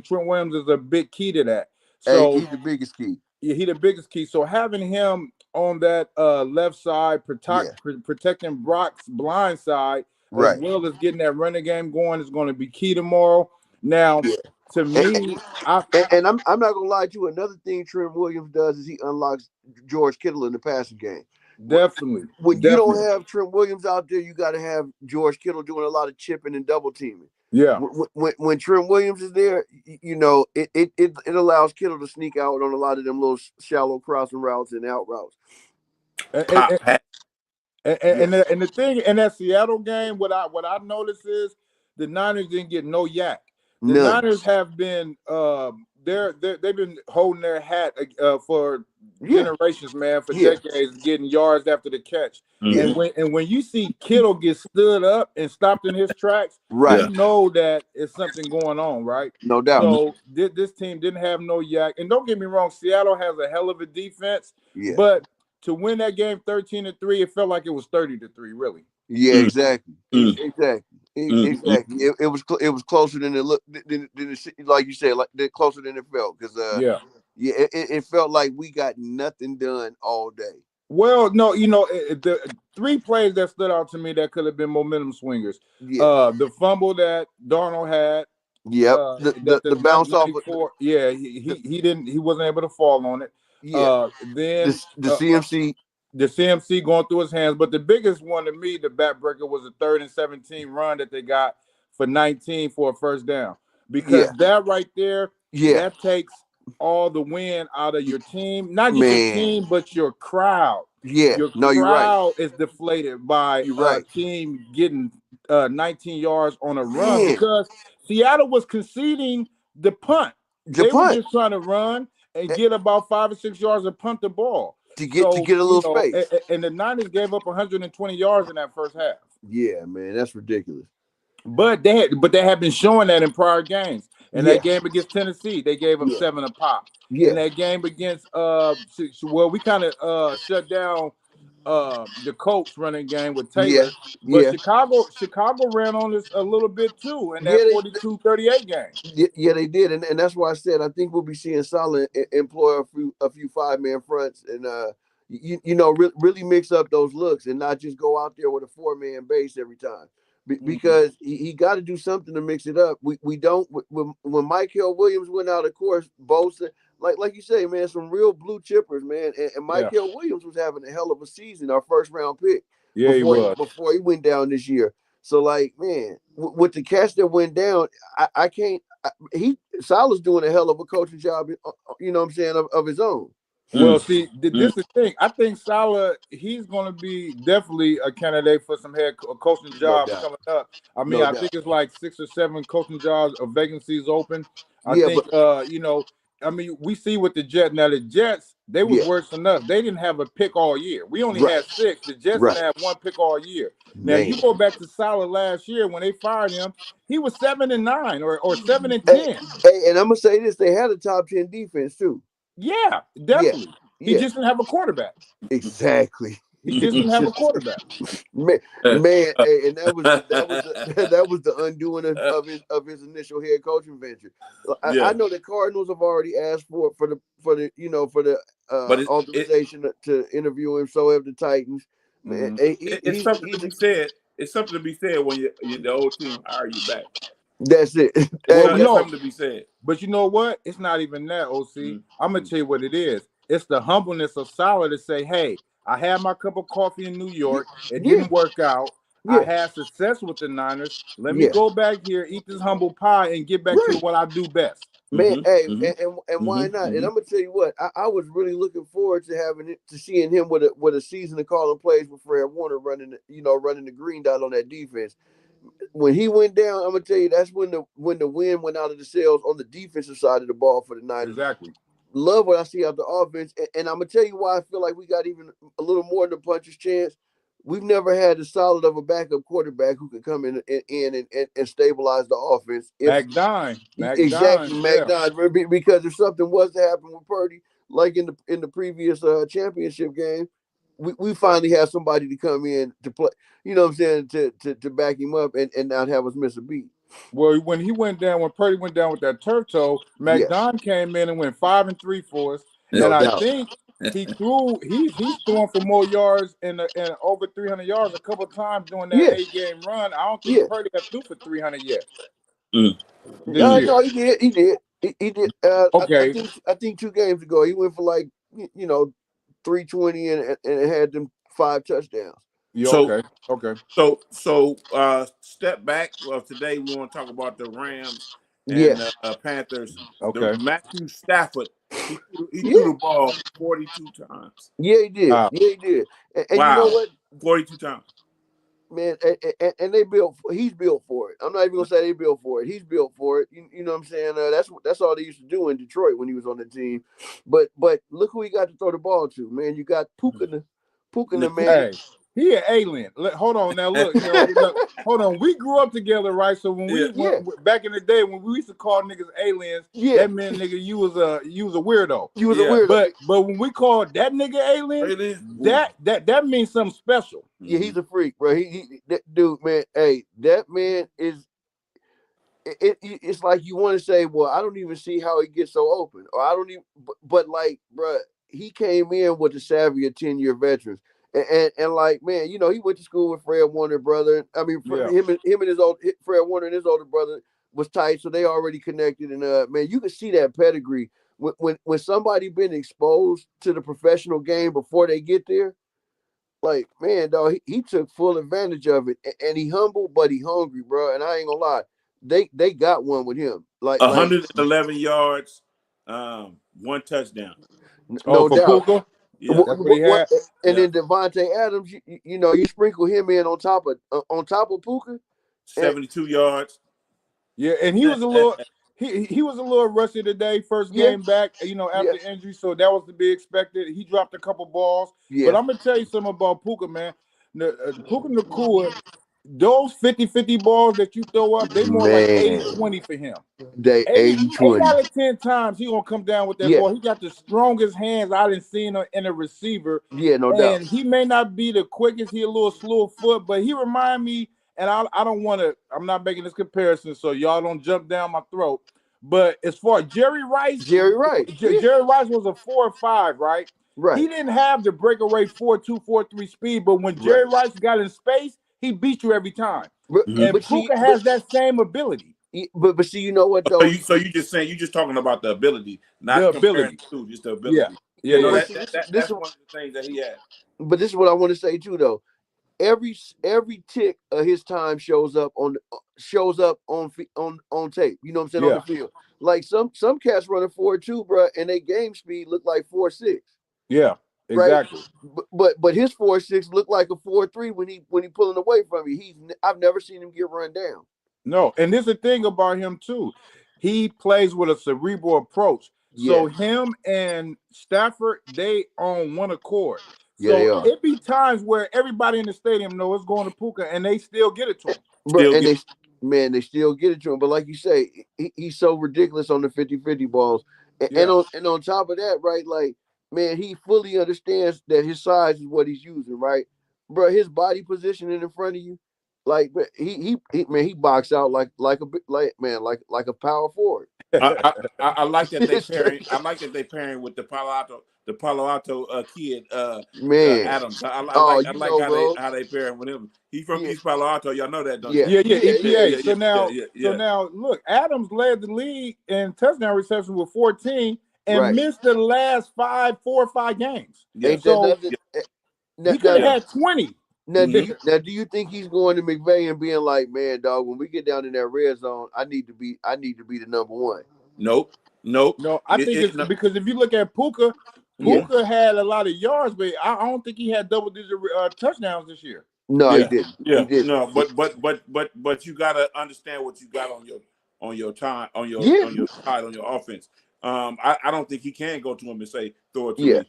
Trent Williams is a big key to that. So he's the biggest key. Yeah, he's the biggest key. So having him on that left side, protecting Brock's blind side, as well as getting that running game going, is going to be key tomorrow. Now, to me, I'm not gonna lie to you. Another thing Trent Williams does is he unlocks George Kittle in the passing game. Definitely. When you don't have Trent Williams out there, you got to have George Kittle doing a lot of chipping and double teaming. Yeah. When Trent Williams is there, it allows Kittle to sneak out on a lot of them little shallow crossing routes and out routes. And the thing in that Seattle game, what I noticed is the Niners didn't get no yak. The Niners have been they've been holding their hat for generations, man, for decades, getting yards after the catch. And when you see Kittle get stood up and stopped in his tracks, you know that it's something going on, right? No doubt. So this team didn't have no yak. And don't get me wrong, Seattle has a hell of a defense, but to win that game 13-3, it felt like it was 30-3, really. Yeah, exactly. Exactly. It was closer than it looked. Like you said, closer than it felt. Because it felt like we got nothing done all day. Well, no, the 3 plays that stood out to me that could have been momentum swingers. The fumble that Darnold had. The bounce off. He wasn't able to fall on it. Yeah. Then The CMC. The CMC going through his hands. But the biggest one to me, the backbreaker, was a 3rd and 17 run that they got for 19 for a first down. Because that right there, that takes all the wind out of your team. Not just your team, but your crowd. Yeah. Your No, you're right. crowd is deflated by a team getting 19 yards on a run because Seattle was conceding the punt. They were just trying to run and get about 5 or 6 yards and punt the ball. To get a little space. And the Niners gave up 120 yards in that first half. Yeah, man, that's ridiculous. But they had been showing that in prior games. In that game against Tennessee, they gave up 7 a pop. In that game against we kind of shut down the Colts running game with Taylor. But Chicago ran on this a little bit too in that 42-38 game. Yeah, they did. And that's why I said I think we'll be seeing Saleh employ a few 5-man fronts and really mix up those looks and not just go out there with a 4-man base every time. Because he got to do something to mix it up. We don't when Michael Williams went out, of course, Bosa, like you say, man, some real blue chippers, man. And Michael Williams was having a hell of a season, our 1st round pick. Yeah, before he went down this year. So like, man, with the catch that went down, I can't. Saleh's doing a hell of a coaching job. You know what I'm saying, of his own. Well, see, this is the thing. I think Saleh, he's going to be definitely a candidate for some head coaching jobs coming up. I mean, I think it's like 6 or 7 coaching jobs or vacancies open. I think, I mean, we see with the Jets. Now, the Jets, they was worse than us. They didn't have a pick all year. We only had 6. The Jets didn't have 1 pick all year. Now, you go back to Saleh last year when they fired him, he was 7-9 or 7-10. Hey, and I'm going to say this. They had a top 10 defense, too. Yeah, definitely. He just didn't have a quarterback. Exactly. He just didn't have a quarterback. Man, and that was the undoing of his initial head coaching venture. I know the Cardinals have already asked for the authorization to interview him. So have the Titans. Man, it's something to be said. It's something to be said when the old team hire you back. That's it. Well, something to be said. But you know what? It's not even that, OC. I'm gonna tell you what it is. It's the humbleness of Saleh to say, "Hey, I had my cup of coffee in New York. It didn't work out. I had success with the Niners. Let me go back here, eat this humble pie, and get back to what I do best." Man, and why not? And I'm gonna tell you what, I was really looking forward to seeing him with a season of calling plays with Fred Warner running the green dot on that defense. When he went down, I'm gonna tell you that's when the wind went out of the sails on the defensive side of the ball for the Niners. Exactly. Love what I see out the offense, and I'm gonna tell you why I feel like we got even a little more than a puncher's chance. We've never had as solid of a backup quarterback who could come in and stabilize the offense. Mac Dine. Because if something was to happen with Purdy, like in the previous championship game, we finally have somebody to come in to play. You know what I'm saying, to back him up and not have us miss a beat. Well, when Purdy went down with that turf toe, Mac Dine came in and went 5 and 3 for us. And I think he's throwing for more yards and over 300 yards a couple of times during that 8-game run. I don't think Purdy got through for 300 yet. No, he did. He did. Okay. I think 2 games ago he went for like 320 and had them 5 touchdowns. Yeah, okay. So step back. Well, today we want to talk about the Rams and Panthers. Okay. Matthew Stafford, he threw the ball 42 times. Yeah, he did. Yeah, he did. And you know what? 42 times. Man, and he's built for it. I'm not even gonna say they built for it. He's built for it. You know what I'm saying? That's all they used to do in Detroit when he was on the team. But look who he got to throw the ball to, man. You got Puka the man. Hey, he an alien. Hold on now. Look, hold on. We grew up together, right? So when we back in the day when we used to call niggas aliens, that meant nigga you was a weirdo. You was a weirdo. But when we called that nigga alien, that means something special. Yeah, he's a freak, bro. That dude, man. Hey, that man is. It's like you want to say, well, I don't even see how he gets so open, or I don't even. But like, bro, he came in with the savvy of 10-year veterans. And like, man, he went to school with Fred Warner, brother. I mean, him and his old Fred Warner and his older brother was tight, so they already connected. And man, you can see that pedigree when somebody been exposed to the professional game before they get there. Like, man, dog, he took full advantage of it, and he humble, but he hungry, bro. And I ain't gonna lie, they got one with him. Like 111 yards, 1 touchdown. No for doubt. Puka? Yeah. That's what he had? And Yeah. then Devontae Adams, you know, you sprinkle him in on top of Puka. 72 yards. Yeah, and he was a little he was a little rusty today, first Yeah. game back, you know, after Yeah. injury. So that was to be expected. He dropped a couple balls. Yeah. But I'm gonna tell you something about Puka, man. Puka Nacua, those 50-50 balls that you throw up, they more like 80-20 for him. They 80-20. 8 out of 10 times he gonna come down with that Yeah. ball. He got the strongest hands I done seen in a receiver. Yeah, no doubt. And he may not be the quickest, he a little slow foot, but he remind me, and I don't want to, I'm not making this comparison, so y'all don't jump down my throat. But as far as Jerry Rice Jerry Rice was a 4 or 5, right? Right. He didn't have the breakaway 4.2, 4.3 speed, but when Jerry Rice got in space, he beat you every time. And Puka has that same ability. But see, you know what though? So you just saying, you just talking about the ability, not The comparing ability. to just the ability. Yeah. No, Yeah. that's one of the things that he had. But this is what I want to say too, though. Every tick of his time shows up on tape. You know what I'm saying? Yeah. On the field. Like some cats running 4.2, bro, and their game speed look like 4.6. Yeah, exactly. Right? But his 4.6 looked like a 4.3 when he pulling away from you. I've never seen him get run down. No, and there's a thing about him too. He plays with a cerebral approach. So him and Stafford, they on one accord. So it be times where everybody in the stadium know it's going to Puka, and they still get it to him. They still get it to him. But like you say, he's so ridiculous on the 50-50 balls. And on top of that, right, like, man, he fully understands that his size is what he's using, right? Bro, his body positioning in front of you, like, he box out like a power forward. I like that they pairing. I like that they pairing with the Palo Alto kid, Adams. I like how they pairing with him. He's from East Palo Alto. Y'all know that, don't you? Yeah, EPA. So now, look, Adams led the league in touchdown reception with 14 and missed the last 4 or 5 games. Yeah. So he could have had 20. Now, do you think he's going to McVay and being like, man, dog, when we get down in that red zone, I need to be the number one? Nope. No, I think it's because if you look at Puka had a lot of yards, but I don't think he had double-digit touchdowns this year. No, he didn't. Yeah, he didn't. No, but you gotta understand what you got on your time on your side on your offense. I don't think he can go to him and say throw it to me.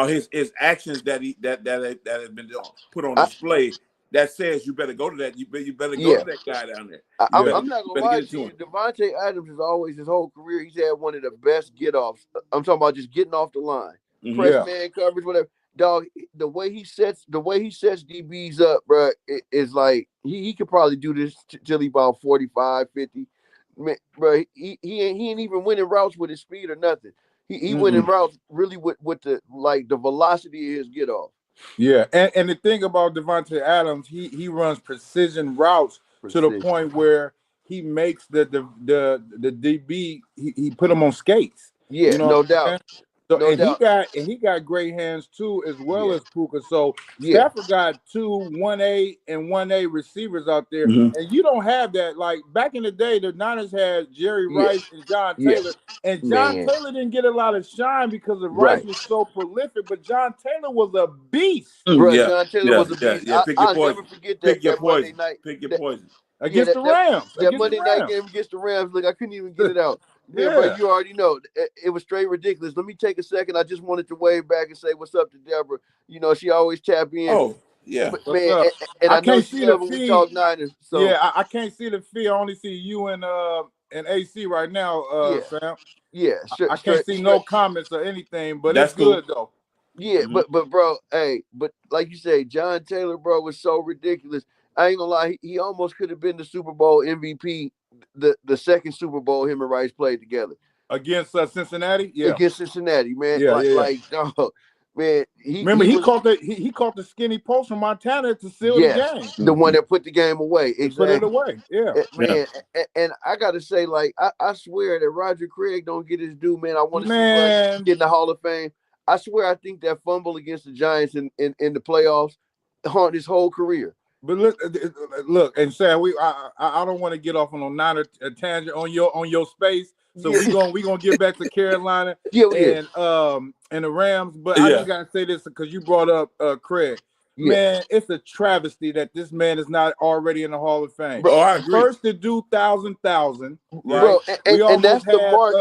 His actions that have been put on display that says you better go to that. You better go to that guy down there. I'm not gonna lie to you. Devontae Adams is always his whole career. He's had one of the best get-offs. I'm talking about just getting off the line, press man coverage, whatever. Dog, the way he sets DBs up, bro, is like he could probably do this till he about 45, 50. Man, bro, he ain't even winning routes with his speed or nothing. He winning routes really with the velocity of his get off. Yeah, and the thing about Devontae Adams, he runs precision routes to the point where he makes the DB he put him on skates. Yeah, you know no doubt. So he got great hands too, as well as Puka. So Stafford got 2 1A and 1A receivers out there, and you don't have that. Like back in the day, the Niners had Jerry Rice and John Taylor, and John Taylor didn't get a lot of shine because the Rice was so prolific, but John Taylor was a beast. John Taylor was a beast. I'll never forget that. Pick your poison. Monday night. Pick your poison. Against the Rams. That Monday night game against the Rams. Look, I couldn't even get it out. Yeah, but you already know it was straight ridiculous. Let me take a second. I just wanted to wave back and say what's up to Deborah. You know, she always tap in. Oh, yeah. But, man, and I know she love when we talk Niners. So yeah, I can't see the feed. I only see you and AC right now, Sam. Yeah, sure. I can't see no comments or anything, but that's it's good though. Yeah, but bro, but like you say, John Taylor, bro, was so ridiculous. I ain't gonna lie, he almost could have been the Super Bowl MVP, the second Super Bowl him and Rice played together. Against Cincinnati? Yeah. Against Cincinnati, man. Yeah, like dog, man, Remember, he he was, caught the skinny post from Montana to seal the game. the one that put the game away. He put it Exactly. away. Yeah. Man, and I gotta say, like, I swear that Roger Craig don't get his due, man. I want to see Man. get in the Hall of Fame. I swear, I think that fumble against the Giants in the playoffs haunt his whole career. But look, and Sam, I don't want to get off on a Niner tangent on your space. So we gonna get back to Carolina and the Rams. But I just gotta say this because you brought up Craig. Man, it's a travesty that this man is not already in the Hall of Fame. Bro, I agree. First to do 1,000, right? Bro, and that's the mark.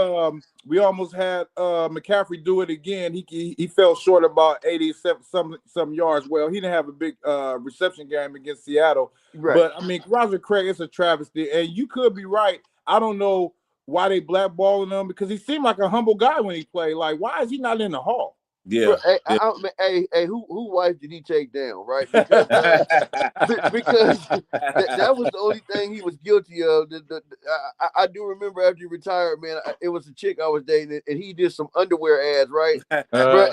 We almost had McCaffrey do it again. He fell short about 87 some yards. Well, he didn't have a big reception game against Seattle. Right. But I mean, Roger Craig, it's a travesty. And you could be right. I don't know why they blackballing him because he seemed like a humble guy when he played. Like, why is he not in the Hall? Yeah. Bro, hey, who wife did he take down, right? Because that was the only thing he was guilty of. I do remember after he retired, man, it was a chick I was dating, and he did some underwear ads, right? Bro,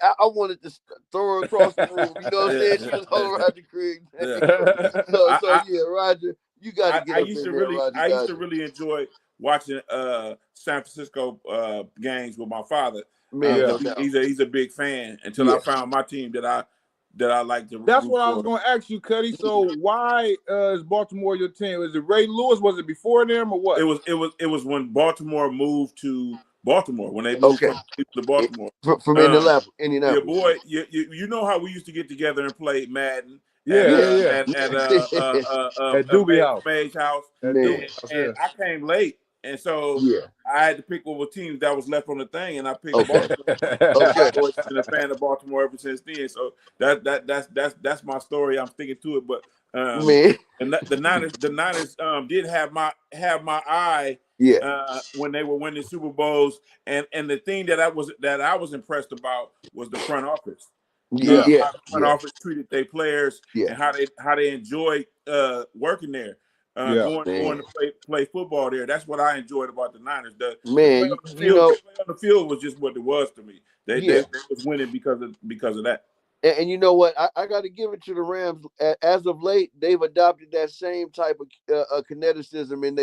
I wanted to throw her across the room. You know what I'm saying? She was holding Roger Craig. So Roger, you got to get up in there, Roger. I used to really enjoy watching San Francisco games with my father. Man, he's a big fan until I found my team that I like to. That's what I was going to ask you, Cuddy. So why is Baltimore your team? Is it Ray Lewis? Was it before them or what? It was when Baltimore moved to Baltimore when they moved from to Baltimore from Indianapolis. Yeah, boy, you know how we used to get together and play Madden. At Doobie House. Mage's house. And I came late. And so I had to pick what teams that was left on the thing, and I picked Baltimore. I've always been a fan of Baltimore ever since then. So that's my story. I'm sticking to it. But and the Niners did have my eye when they were winning Super Bowls, and the thing that I was impressed about was the front office. How the front office treated their players and how they enjoyed working there. Going to play football there. That's what I enjoyed about the Niners. The play on the field was just what it was to me. They was winning because of that. And you know what? I got to give it to the Rams. As of late, they've adopted that same type of kineticism in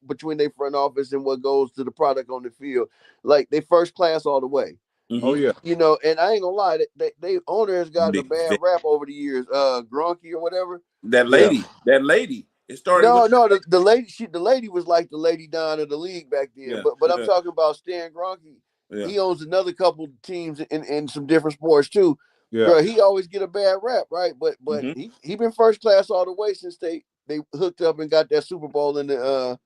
between their front office and what goes to the product on the field. Like they first class all the way. Mm-hmm. Oh yeah. You know, and I ain't gonna lie, they owner has gotten a bad rap over the years. Gronky or whatever. That lady. It started. The lady was like the Lady Don of the league back then. Yeah, but I'm talking about Stan Kroenke. Yeah. He owns another couple teams in some different sports too. Yeah, bro, he always get a bad rap, right? But he been first class all the way since they hooked up and got that Super Bowl in the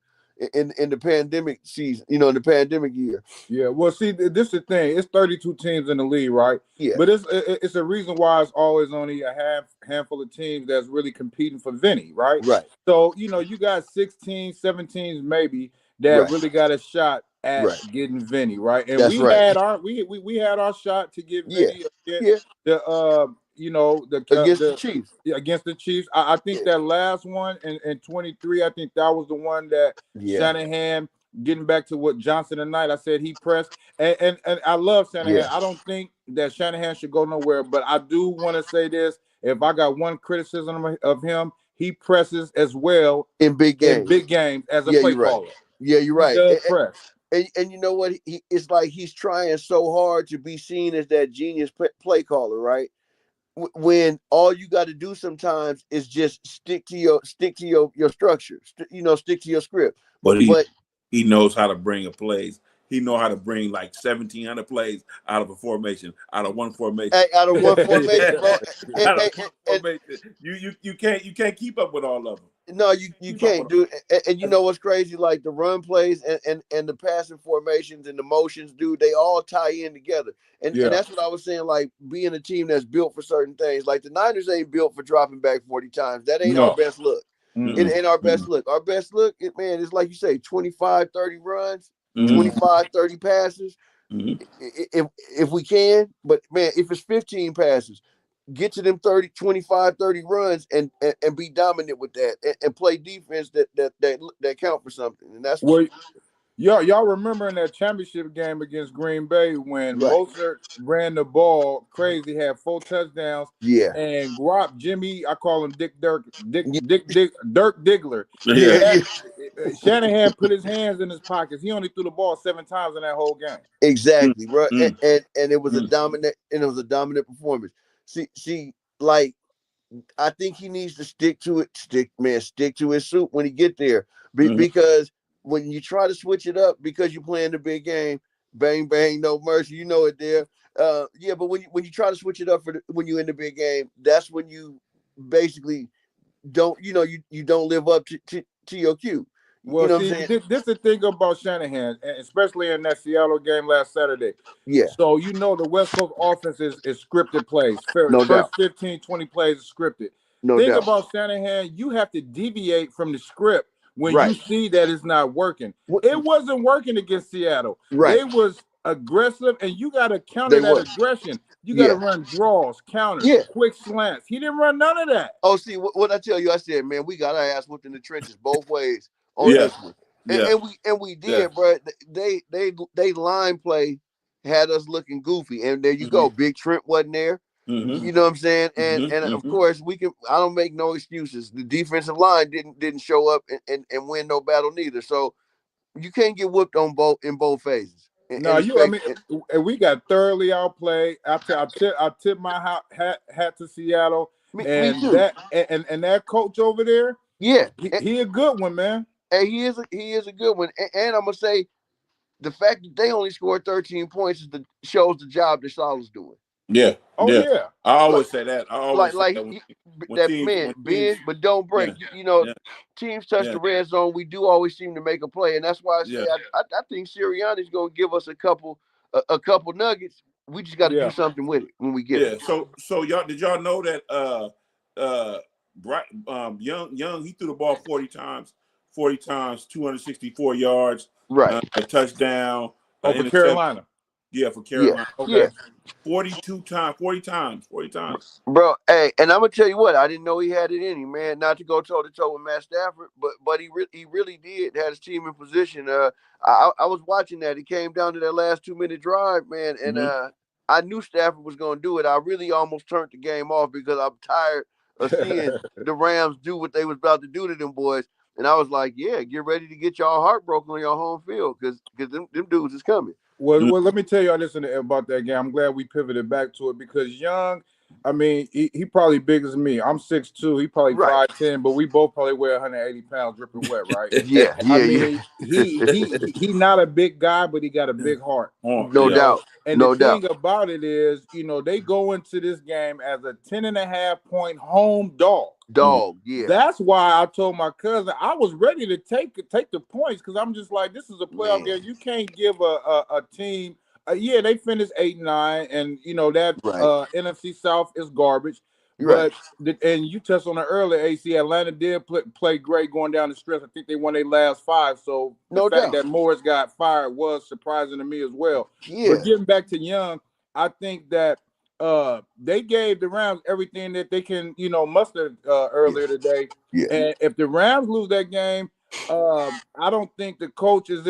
pandemic season, in the pandemic year. Yeah, well, see, this is the thing. It's 32 teams in the league, right? Yeah. But it's a reason why it's always only a handful of teams that's really competing for Vinny, right? Right. So, you got 16, 17 maybe that really got a shot at getting Vinny, right? And had our shot to get Vinny against the Chiefs. Yeah, against the Chiefs. I think that last one in 23, I think that was the one that Shanahan, getting back to what Johnson and Knight, I said he pressed. And I love Shanahan. Yeah. I don't think that Shanahan should go nowhere, but I do want to say this. If I got one criticism of him, he presses as well in big games as a play caller. Yeah, you're right. He does press. And you know what? It's like he's trying so hard to be seen as that genius play caller, right? When all you got to do sometimes is just stick to your structure, stick to your script. But he knows how to bring a plays. He know how to bring like 1,700 plays out of a formation, out of one formation. Out of one formation, bro. You can't keep up with all of them. No, you can't do it. And you know what's crazy? Like the run plays and the passing formations and the motions, dude, they all tie in together. And that's what I was saying, like being a team that's built for certain things. Like the Niners ain't built for dropping back 40 times. That ain't our best look. Mm-hmm. It ain't our best look. Our best look, it's like you say, 25, 30 runs, 25, 30 passes. Mm-hmm. If we can, but man, if it's 15 passes, get to them 25, 30 runs and be dominant with that and play defense that count for something. And that's Y'all remember in that championship game against Green Bay when Right. Mostert ran the ball crazy, had 4 touchdowns, Yeah. and Jimmy, I call him Dirk Yeah. Diggler. Yeah. Shanahan put his hands in his pockets. He only threw the ball 7 times in that whole game. Exactly, bro. Mm. And it was a dominant performance. See, like I think he needs to stick to it. Stick to his suit when he get there. Because when you try to switch it up because you're playing the big game, bang bang, no mercy. You know it there. Yeah, but when you try to switch it up when you're in the big game, that's when you basically don't you don't live up to your cue. You Well, know what I'm see, saying? this is the thing about Shanahan, and especially in that Seattle game last Saturday. Yeah, So, the West Coast offense is scripted plays. no doubt, First 15, 20 plays is scripted. no Thing doubt. about Shanahan, you have to deviate from the script when you Right. see that it's not working. What- It wasn't working against Seattle. Right. They was aggressive, and you got to counter They that was. aggression. You got to Yeah. run draws, counters, Yeah. quick slants. He didn't run none of that. Oh, see what I tell you. I said, man, we got our ass whooped in the trenches both ways on Yeah. this one, Yeah. and we did, Yeah. bro. They line play had us looking goofy, and there you go. Big Trent wasn't there. Mhm. You know what I'm saying? And Mhm. of course we can. I don't make no excuses. The defensive line didn't show up and win no battle neither. So you can't get whooped in both phases. No, and we got thoroughly outplayed. I tip my hat to Seattle, me and too. that coach over there, Yeah, he a good one, man. and he is a good one. And I'm gonna say the fact that they only scored 13 points shows the job that Salah's doing. Yeah. Oh Yeah. yeah. I always say that. I always say Like that when that teams, man when teams, bend but don't break. yeah, yeah, Teams touch yeah, the red zone. We do always seem to make a play, and that's why I say yeah, I think Sirianni's gonna give us a couple nuggets. We just got to do Yeah. something with it when we get yeah. it. So y'all know that Young he threw the ball 40 times, 264 yards, Right. a touchdown, Over interception. Carolina. Yeah, for Yeah. Carolina. Okay. Yeah. 40 times. Bro, hey, and I'm gonna tell you what, I didn't know he had it in him, man. Not to go toe to toe with Matt Stafford, but he really did had his team in position. I was watching that. He came down to that last 2-minute drive, man, and I knew Stafford was gonna do it. I really almost turned the game off because I'm tired of seeing the Rams do what they was about to do to them boys. And I was like, yeah, get ready to get y'all heartbroken on your home field because them dudes is coming. Well, let me tell y'all this about that game. I'm glad we pivoted back to it because Young, I mean, he probably big as me. I'm 6'2", he probably Right. 5'10", but we both probably weigh 180 pounds, dripping wet, right? Yeah, I mean, he not a big guy, but he got a big heart. No doubt. And No the thing doubt. about it is, they go into this game as a 10.5-point home dog. Dog, yeah. That's why I told my cousin I was ready to take the points because I'm just like, this is a playoff game. You can't give a team. Yeah, they finished 8-9, and that Right. NFC South is garbage. Right. But and you touched on it earlier, AC. Atlanta did play great going down the stretch. I think they won their last 5. So the fact that Morris got fired was surprising to me as well. Yeah. But getting back to Young, I think that they gave the Rams everything that they can, muster earlier today. Yeah. And if the Rams lose that game, I don't think the coach is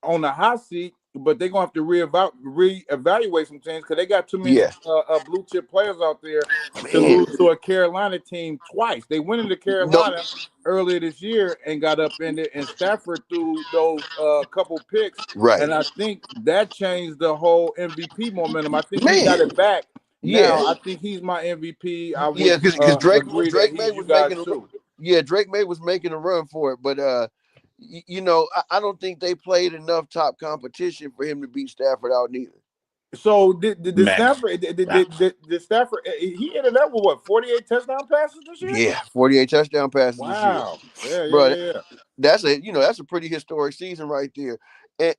on the hot seat, but they're gonna have to reevaluate some things because they got too many blue chip players out there to lose to a Carolina team twice. They went into Carolina earlier this year and got upended, and Stafford threw those couple picks. Right. And I think that changed the whole MVP momentum. I think he got it back. Now I think he's my MVP. Because Drake May was making too. Drake May was making a run for it, but I don't think they played enough top competition for him to beat Stafford out neither. So did Stafford? Did Stafford? He ended up with what, 48 touchdown passes this year? Yeah, 48 touchdown passes this year. Wow. Yeah. That's a pretty historic season right there. And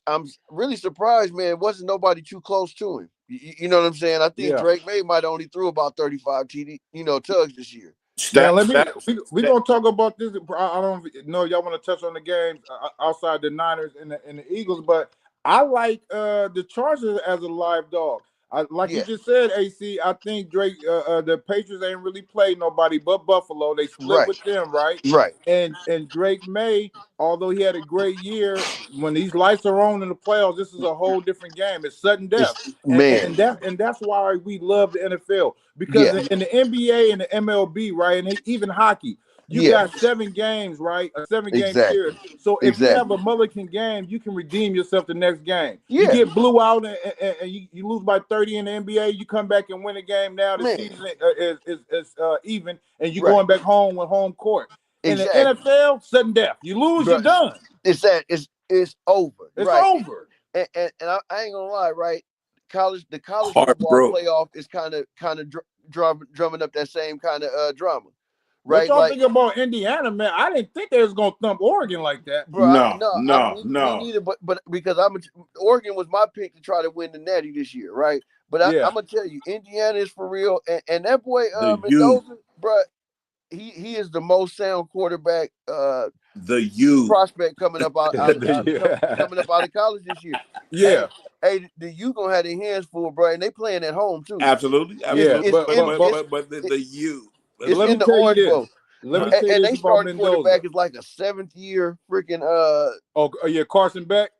I'm really surprised, man. It wasn't nobody too close to him. You know what I'm saying? I think Drake May might only threw about 35 TD, tugs this year. Now we're gonna talk about this. I don't know y'all want to touch on the games outside the Niners and the Eagles, but I like the Chargers as a live dog. Like Yeah. you just said, AC. I think Drake, the Patriots ain't really played nobody but Buffalo. They split Right. with them, right? Right. And Drake May, although he had a great year, when these lights are on in the playoffs, this is a whole different game. It's sudden death, Man. and that's why we love the NFL, because Yeah. in the NBA and the MLB, right, and even hockey, you Yeah. got 7 games, right? A 7-game Exactly. series. So if you have Exactly. a mulligan game, you can redeem yourself the next game. You Yeah. get blew out and you lose by 30 in the NBA, you come back and win a game. Now the Man. season is even, and you're Right. going back home with home court. In the Exactly. NFL, sudden death. You lose, Bro, you're done. it's over. It's Right. over. And I ain't gonna lie, right? The college Heart football broke. playoff is kind of drumming up that same kind of drama, What right? y'all Like, think about Indiana, man? I didn't think they was gonna thump Oregon like that. bro, No. me neither. But because Oregon was my pick to try to win the Natty this year, right? But I'm gonna tell you, Indiana is for real, and that boy Mendoza, bro, he is the most sound quarterback prospect coming up out of college this year. Yeah. Hey, the U gonna have their hands full, bro, and they playing at home too. Absolutely. Yeah, But the U. It's let in me the tell you Orange this. Bowl. Let me tell you And this they about starting Mendoza. quarterback is like a 7th year freaking Carson Beck.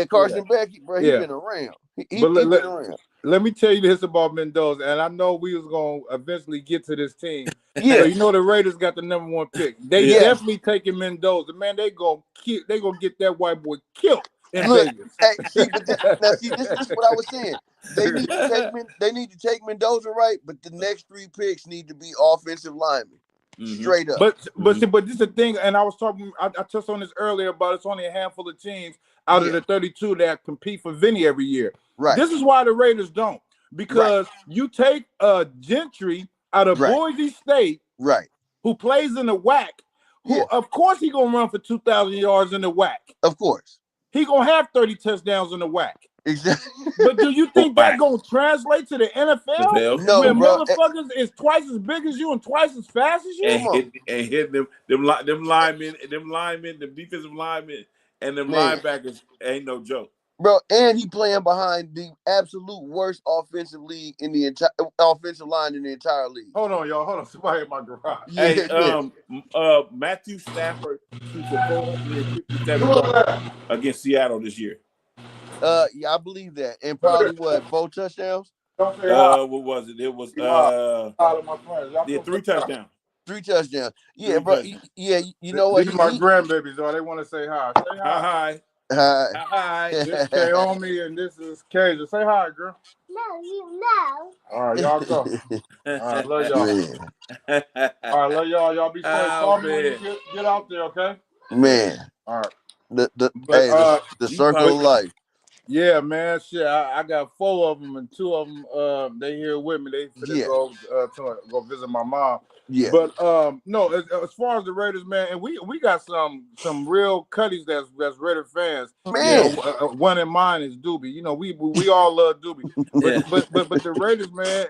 Carson Beck, bro. He Yeah. been around. He But been around. let me tell you this about Mendoza, and I know we was gonna eventually get to this team. Yeah. So you know the Raiders got the #1 pick. They definitely taking Mendoza. Man, they gonna get that white boy killed in Vegas. Hey, see, but this is what I was saying. They need to take Mendoza, right? But the next 3 picks need to be offensive linemen. Straight up. But this is the thing, and I was talking. I touched on this earlier about it's only a handful of teams out of the 32 that compete for Vinny every year. Right. This is why the Raiders don't, because you take Gentry out of Boise State, right, who plays in the WAC. Who, of course, he gonna run for 2,000 yards in the WAC. Of course, he gonna have 30 touchdowns in the WAC. Exactly. But do you think that gonna translate to the NFL? No, where bro. Motherfuckers is twice as big as you and twice as fast as you. And hit them linemen, them defensive linemen, and them linebackers ain't no joke, bro. And he playing behind the absolute worst offensive line in the entire league. Hold on, y'all. Hold on. Somebody in my garage. Hey, Matthew Stafford threw for 457 yards against Seattle this year. Yeah, I believe that. And probably 4 touchdowns? Don't say hi. What was it? It was 3 touchdowns. 3 touchdowns. Yeah, bro. Yeah, you know what? These are my grandbabies, y'all. They want to say hi. Say hi. Hi. This is Kaomi and this is Kaja. Say hi, girl. No, you know. All right, y'all go. All right, love y'all. All right, love y'all. Y'all be safe. Call me when you get out there, okay? Man. All right. The circle of life. Yeah, man. Shit, I got 4 of them, and 2 of them, they here with me. They finna go visit my mom. Yeah. But no, as far as the Raiders, man, and we got some real cutties that's Raider fans. Man, one in mine is Doobie. You know, we all love Doobie. But the Raiders, man,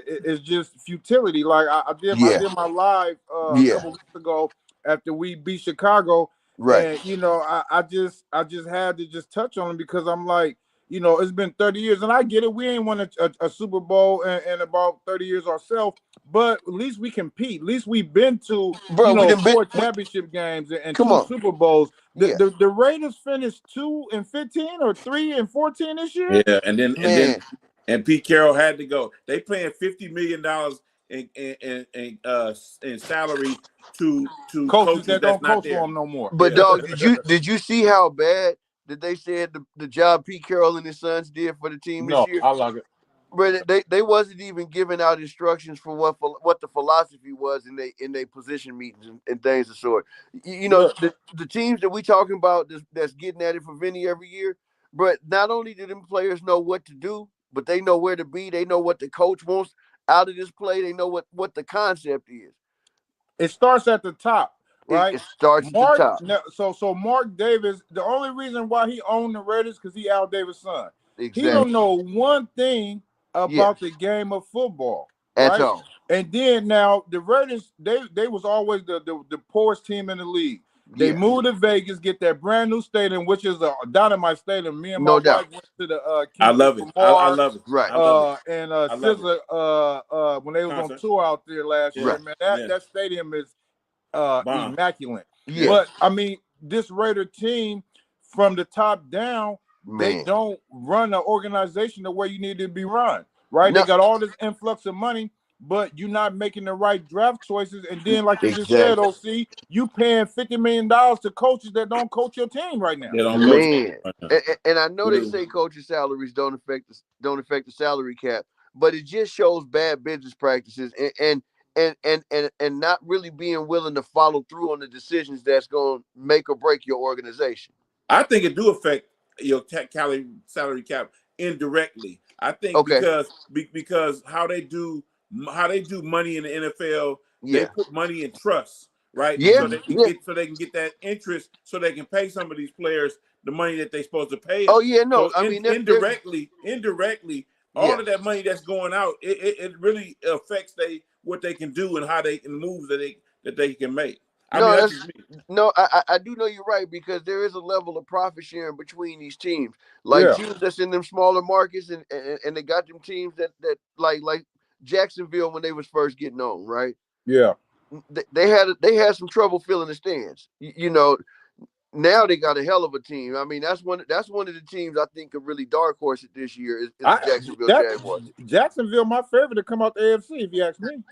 it's just futility. Like I did my live a couple weeks ago after we beat Chicago. Right. And you know, I just had to just touch on it because I'm like, you know, it's been 30 years, and I get it. We ain't won a Super Bowl in about 30 years ourselves, but at least we compete. At least we've been to 4 championship games and 2 Super Bowls. The Raiders finished 2-15 or 3-14 this year. Yeah, and Pete Carroll had to go. They paying $50 million in salary to coaches that that's don't not coach there for them no more. But dog, did you see how bad that they said the job Pete Carroll and his sons did for the team this year? I like it. But they wasn't even giving out instructions for what the philosophy was in they position meetings and things of sort. You know, the teams that we talking about that's getting at it for Vinny every year. But not only do them players know what to do, but they know where to be. They know what the coach wants out of this play. They know what the concept is. It starts at the top, right? It starts at the top. So Mark Davis, the only reason why he owned the Raiders because he Al Davis' son. Exactly. He don't know one thing about the game of football. At all. And then now the Raiders, they was always the poorest team in the league. They Yeah. moved to Vegas, get that brand new stadium, which is a dynamite stadium. Me and my No doubt. wife went to the I Kendrick love it. I Lamar, love it. Right. I love it. and I love it. SZA when they was on Concert. tour out there last year. Right. Man, Yeah. that stadium is Bomb. immaculate. Yeah. But I mean, this Raider team from the top down, they Man. don't run the organization the way you need to be run. Right? No. They got all this influx of money, but you're not making the right draft choices. And then, like you just said, OC, you paying $50 million to coaches that don't coach your team right now. They don't coach Man. right now. And I know they Really. say coaches' salaries don't affect the salary cap, but it just shows bad business practices and not really being willing to follow through on the decisions that's going to make or break your organization. I think it do affect your salary cap indirectly. I think Okay. because how they do money in the NFL, they Yeah. put money in trust, right? Yeah. So they can Yeah. get that interest, so they can pay some of these players the money that they're supposed to pay. Oh yeah, no. So I mean, indirectly, all Yeah. of that money that's going out, it really affects what they can do and how they can moves that they can make. I No, mean, that's just me. no. I do know you're right because there is a level of profit sharing between these teams. Like Yeah. teams that's in them smaller markets, and they got them teams that like Jacksonville when they was first getting on, right? Yeah. They had some trouble filling the stands. You know, now they got a hell of a team. I mean, that's one of the teams I think are really dark horse this year is the Jacksonville Jaguars. Jacksonville, my favorite to come out the AFC, if you ask me.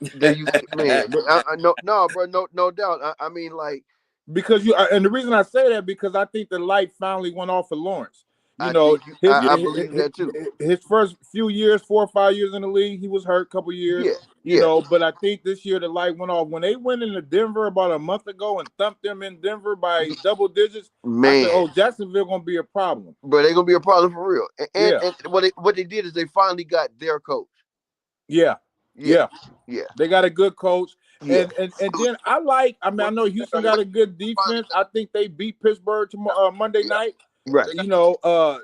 No, bro, no doubt. I mean, like, Because and the reason I say that because I think the light finally went off for Lawrence. I believe that too. His first few years, 4 or 5 years in the league, he was hurt a couple years. Yeah, you know, but I think this year the light went off. When they went into Denver about a month ago and thumped them in Denver by double digits, man. I said, oh, Jacksonville gonna be a problem. Bro, they're gonna be a problem for real. And what they did is they finally got their coach. Yeah. They got a good coach. Yeah. And then I know Houston got a good defense. I think they beat Pittsburgh Monday night. Right. You know,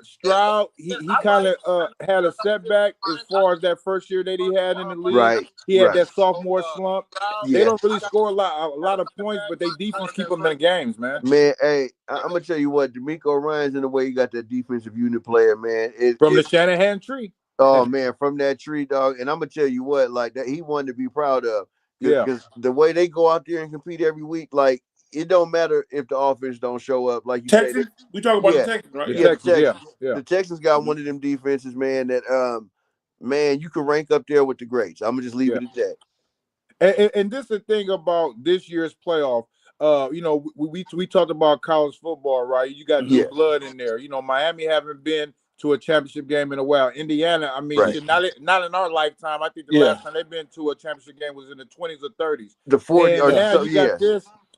Stroud, he kind of had a setback as far as that first year that he had in the league. Right. He had that sophomore slump. Yeah. They don't really score a lot of points, but they defense keep them in games, man. Man, hey, I'm gonna tell you what, D'Amico Ryans in the way he got that defensive unit player, man. From the Shanahan tree. Oh man, from that tree, dog. And I'm gonna tell you what, like that, he wanted to be proud of. Because the way they go out there and compete every week, like it don't matter if the offense don't show up. Like you Texans, say, we talk about the Texans, right? The Texans got one of them defenses, man. That man, you can rank up there with the greats. I'm gonna just leave it at that. And this is the thing about this year's playoff. You know, we talked about college football, right? You got new blood in there. You know, Miami haven't been to a championship game in a while. Indiana, I mean, not in our lifetime. I think the last time they've been to a championship game was in the 20s or 30s. The 40s. And now you got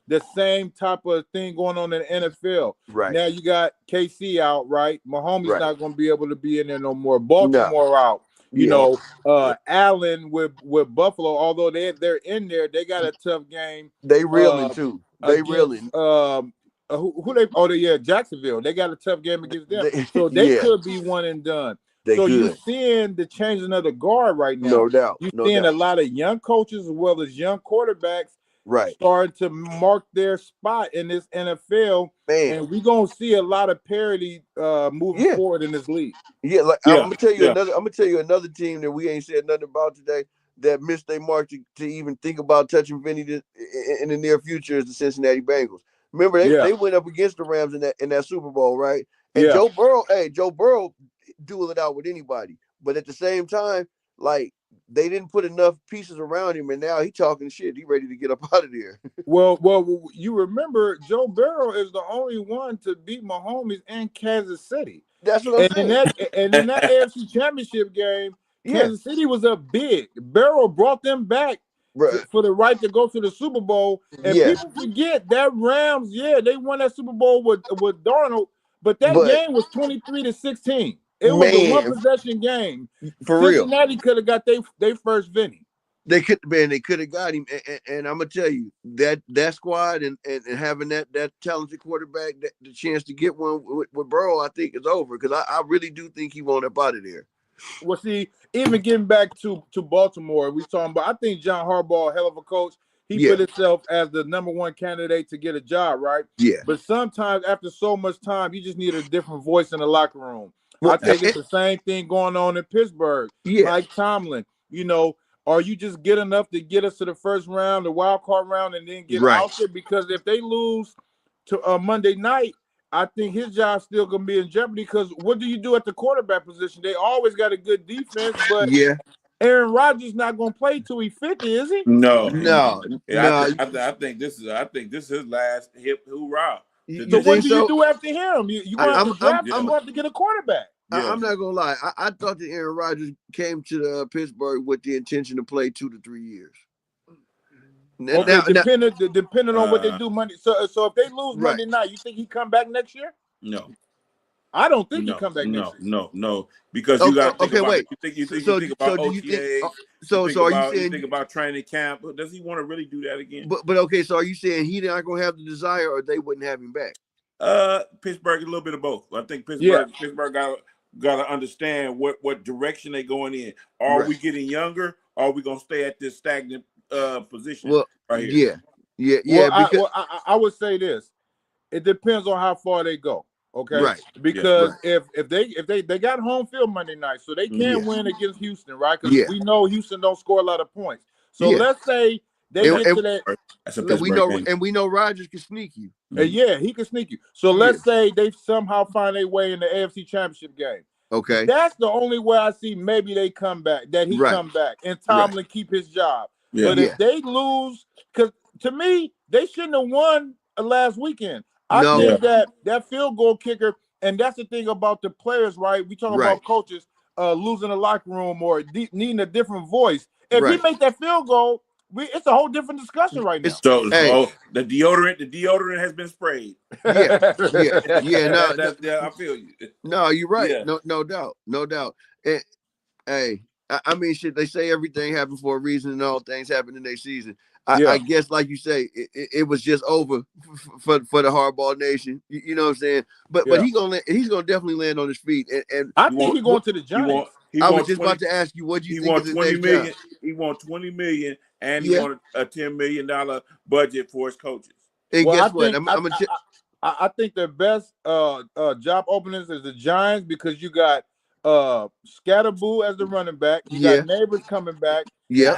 the same type of thing going on in the NFL. Right. Now you got KC out, right? Mahomes not going to be able to be in there no more. Baltimore out. You know, Allen with Buffalo, although they're in there, they got a tough game. They reeling too. They reeling. Jacksonville. They got a tough game against them. They could be one and done. You're seeing the changing of the guard right now. No doubt. You're seeing a lot of young coaches as well as young quarterbacks starting to mark their spot in this NFL. Man. And we're gonna see a lot of parity moving forward in this league. I'm gonna tell you another team that we ain't said nothing about today that missed their mark to even think about touching Vinny in the near future is the Cincinnati Bengals. Remember, they went up against the Rams in that Super Bowl, right? And Joe Burrow duel it out with anybody. But at the same time, like, they didn't put enough pieces around him, and now he talking shit. He ready to get up out of there. Well, you remember Joe Burrow is the only one to beat Mahomes in Kansas City. That's what I'm saying. In that AFC Championship game, Kansas City was up big. Burrow brought them back for the right to go to the Super Bowl. And people forget that Rams, they won that Super Bowl with Darnold, but that game was 23-16. It was a one possession game. For real. Cincinnati could have got their first Vinny. They could have got him. And I'm gonna tell you that squad and having that talented quarterback, the chance to get one with Burrow, I think is over because I really do think he won't up out of there. Well, see, even getting back to Baltimore, we talking about. I think John Harbaugh, a hell of a coach. he Yeah. put himself as the #1 candidate to get a job, right? Yeah. But sometimes after so much time, you just need a different voice in the locker room. Well, I think it's the same thing going on in Pittsburgh. Yeah. Mike Tomlin, are you just good enough to get us to the first round, the wild card round, and then get Right. out there? Because if they lose to Monday night, I think his job's still gonna be in jeopardy. Because what do you do at the quarterback position? They always got a good defense, but Yeah. Aaron Rodgers not gonna play till he's 50, is he? No, No. Yeah, No. I think this is his last hip hoorah. You So what think do so? you do after him? You gonna have to draft him. You have to get a quarterback. I'm not gonna lie. I thought that Aaron Rodgers came to Pittsburgh with the intention to play 2 to 3 years. Okay, depending on what they do Monday. So if they lose Right. Monday night, you think he come back next year? No. I don't think he come back next year. No, because you got to think about wait. You think about OTAs. So are you saying you think about training camp? Does he want to really do that again? But okay, so are you saying he's not gonna have the desire, or they wouldn't have him back? Pittsburgh, a little bit of both. I think Pittsburgh got to understand what direction they going in. Are we getting younger? Or are we gonna stay at this stagnant position right here? Well, I would say this. It depends on how far they go. Okay, right? Because if they got home field Monday night, so they can win against Houston, right? Because we know Houston don't score a lot of points. So let's say they get to that. That's a we know Rodgers can sneak you. Yeah, he can sneak you. So let's say they somehow find their way in the AFC Championship game. Okay, that's the only way I see maybe they come back. That he come back and Tomlin keep his job. Yeah. But if they lose, because to me they shouldn't have won last weekend. I think that field goal kicker, and that's the thing about the players, right? We talk about coaches losing the locker room or needing a different voice. If he make that field goal, it's a whole different discussion right now. So the deodorant has been sprayed. Yeah. No, I feel you. No, you're right. Yeah. No doubt. And, hey, I mean, shit. They say everything happened for a reason, and all things happen in their season. I guess, like you say, it was just over for the Hardball Nation. You know what I'm saying? But he's gonna definitely land on his feet. And I think he's going to the Giants. I was just about to ask you, what do you think is his next job? He wants $20 million, and he wants a $10 million budget for his coaches. And guess what? I think the best job openings is the Giants, because you got Scatterboo as the running back. You got Neighbors coming back. Yeah.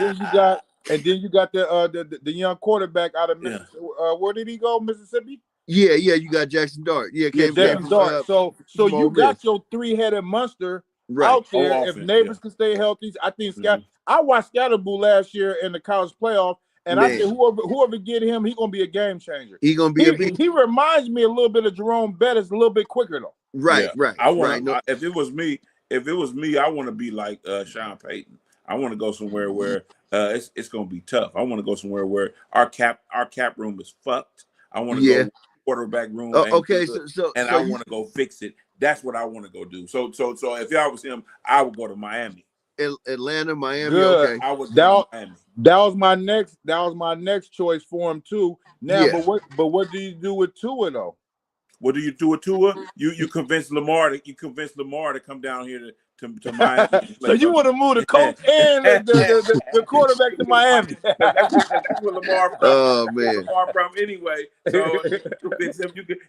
And then you got the young quarterback out of Mississippi. Where did he go? Mississippi? Yeah. You got Jackson Dart. Jackson Dart. So you got your 3-headed monster out there. If Neighbors can stay healthy, I think I watched Scatterboo last year in the college playoff, and I said whoever get him, he's gonna be a game changer. He's gonna be he reminds me a little bit of Jerome Bettis, a little bit quicker though. Right. If it was me, I want to be like Sean Payton. I want to go somewhere where it's going to be tough. I want to go somewhere where our cap room is fucked. I want to go quarterback room. I want to go fix it. That's what I want to go do. So if I was him, I would go to Miami. Atlanta, Miami. Good. Okay. I would go to Miami. That was my next choice for him too. Now, but what do you do with Tua though? What do you do with Tua? You convince Lamar to come down here to Miami. So you want to move the coach and the quarterback to Miami? That's where Lamar from. Lamar from anyway. So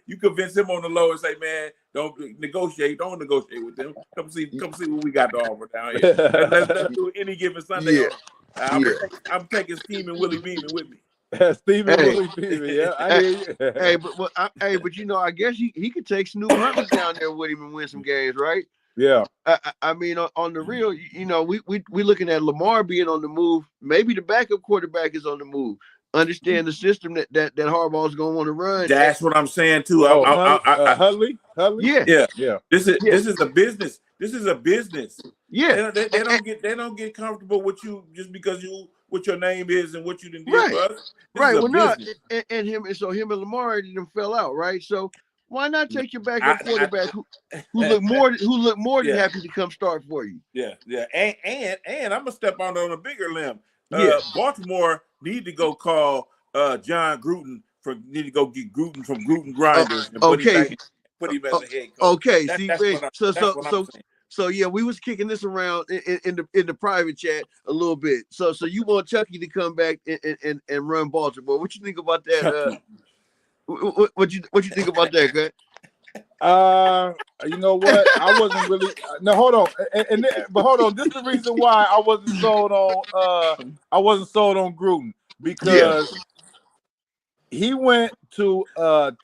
you convince him on the low and say, man, don't negotiate with them. Come see what we got to offer down here. Let's do any given Sunday. I'm taking Steve and Willie Beeman with me. Stephen Willie Beeman, yeah. I hear you. But I guess he could take Snoop Hunters down there with him and win some games, right? Yeah. I mean, on the real, we looking at Lamar being on the move. Maybe the backup quarterback is on the move. Understand the system that Harbaugh's gonna want to run. That's what I'm saying too. Huntley. Yeah. This is a business. This is a business. Yeah. They don't get comfortable with you just because what your name is and what you didn't do for us. Right. Well, not and him and Lamar didn't fell out, right? So why not take your backup quarterback who look more than happy to come start for you? Yeah. And I'm gonna step on a bigger limb. Baltimore need to go call John Gruden need to go get Gruden from Gruden Grinders and put him as a head coach. Okay, So yeah, we was kicking this around in the private chat a little bit. So you want Chucky to come back and run Baltimore? What you think about that? Chucky. What you think about that, Cut? You know what? I wasn't really. No, hold on. But hold on. This is the reason why I wasn't sold on. I wasn't sold on Gruden because he went to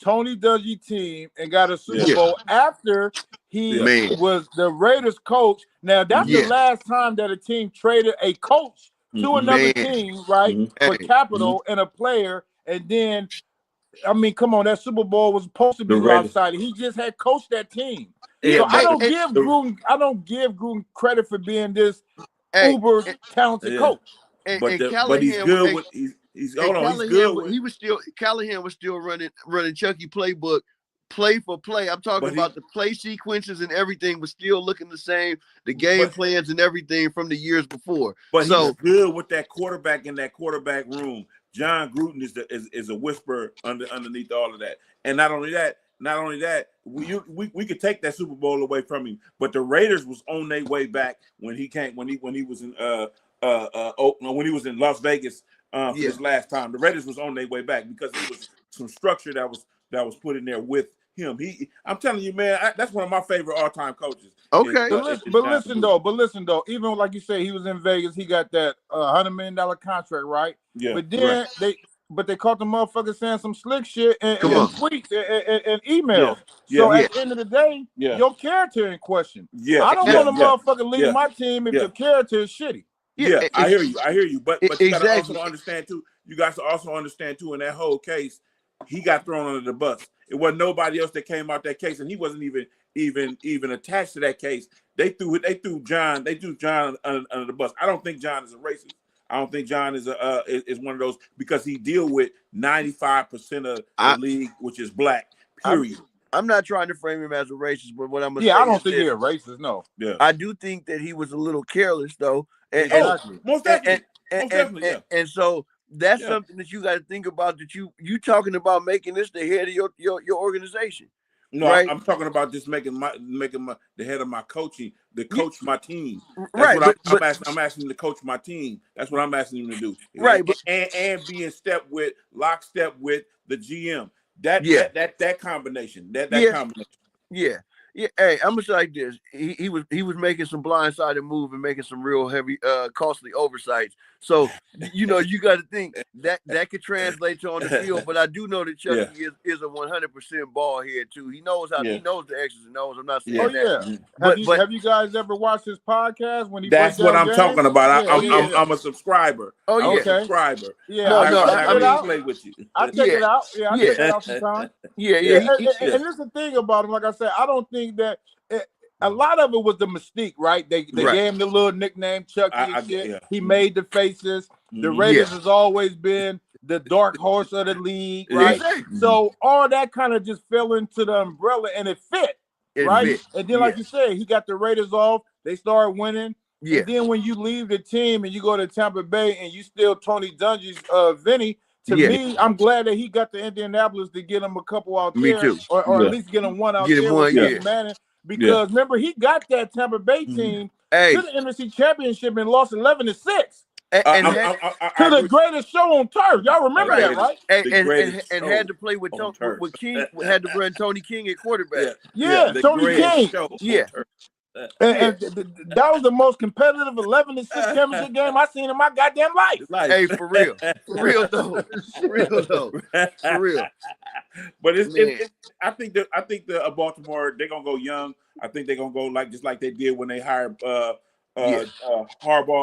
Tony Dungy team and got a Super Bowl after he was the Raiders coach. Now that's the last time that a team traded a coach to another team, right? For capital and a player, and then. I mean, come on, that Super Bowl was supposed to be lopsided. He just had coached that team. So I don't give Gruden credit for being this uber talented coach. But he's good with he's good. Callahan was still running Chucky playbook play for play. I'm talking about the play sequences and everything was still looking the same, the game plans and everything from the years before. But he's good with that quarterback in that quarterback room. John Gruden is a whisper underneath all of that, and not only that, we could take that Super Bowl away from him, but the Raiders was on their way back when he was in when he was in Las Vegas for his last time. The Raiders was on their way back because there was some structure that was put in there with him. I'm telling you, man, that's one of my favorite all-time coaches. Okay, but listen though, even like you say, he was in Vegas. He got that $100 million contract, right? Yeah. But then they caught the motherfucker saying some slick shit and tweets and emails. So at the end of the day, your character in question. Yeah. I don't want a motherfucker leading my team if your character is shitty. Yeah, I hear you. But you gotta also understand too. You guys also understand too. In that whole case, he got thrown under the bus. It wasn't nobody else that came out that case, and he wasn't even attached to that case. They threw John under the bus. I don't think John is a racist. I don't think John is one of those because he deal with 95% of the league, which is black. Period. I'm not trying to frame him as a racist, but what I'm gonna say I don't think he's a racist. No. Yeah. I do think that he was a little careless though. Most definitely. And so that's something that you got to think about. That you talking about making this the head of your organization. No, right? I'm talking about just making the head of my coaching, coach my team. That's right. What I'm asking him to coach my team. That's what I'm asking him to do. Right. And be in lockstep with the GM. That combination. That combination. Yeah. Yeah, hey, I'm gonna say like this. He was making some blindsided move and making some real heavy, costly oversights. So you got to think that could translate to on the field. But I do know that Chucky is a 100% ball head too. He knows he knows the X's and O's. I'm not saying that. But have you guys ever watched his podcast when he? That's what I'm talking about. I'm a subscriber. Oh yeah, I'm a subscriber. Yeah, I play with you. I check it out. Yeah, I check it out sometimes. Yeah. And there's the thing about him. Like I said, I don't think that a lot of it was the mystique, right? They gave him the little nickname Chucky and shit. Yeah. He made the faces. The Raiders has always been the dark horse of the league, right? Exactly. So all that kind of just fell into the umbrella and it fit, right? And then, like you said, he got the Raiders off. They started winning. Yeah. And then when you leave the team and you go to Tampa Bay and you still Tony Dungy's Vinny. To me, I'm glad that he got to Indianapolis to get him a couple out there, or at least get him one out there with Manning. Because remember, he got that Tampa Bay team to the NFC Championship and lost 11-6. And to the greatest show on turf. Y'all remember that, right? And had to play with King. Had to run Tony King at quarterback. Yeah, Tony King. And that was the most competitive 11-6 championship game I seen in my goddamn life. Hey, for real though. But I think the Baltimore, they're gonna go young. I think they're gonna go just like they did when they hired Harbaugh.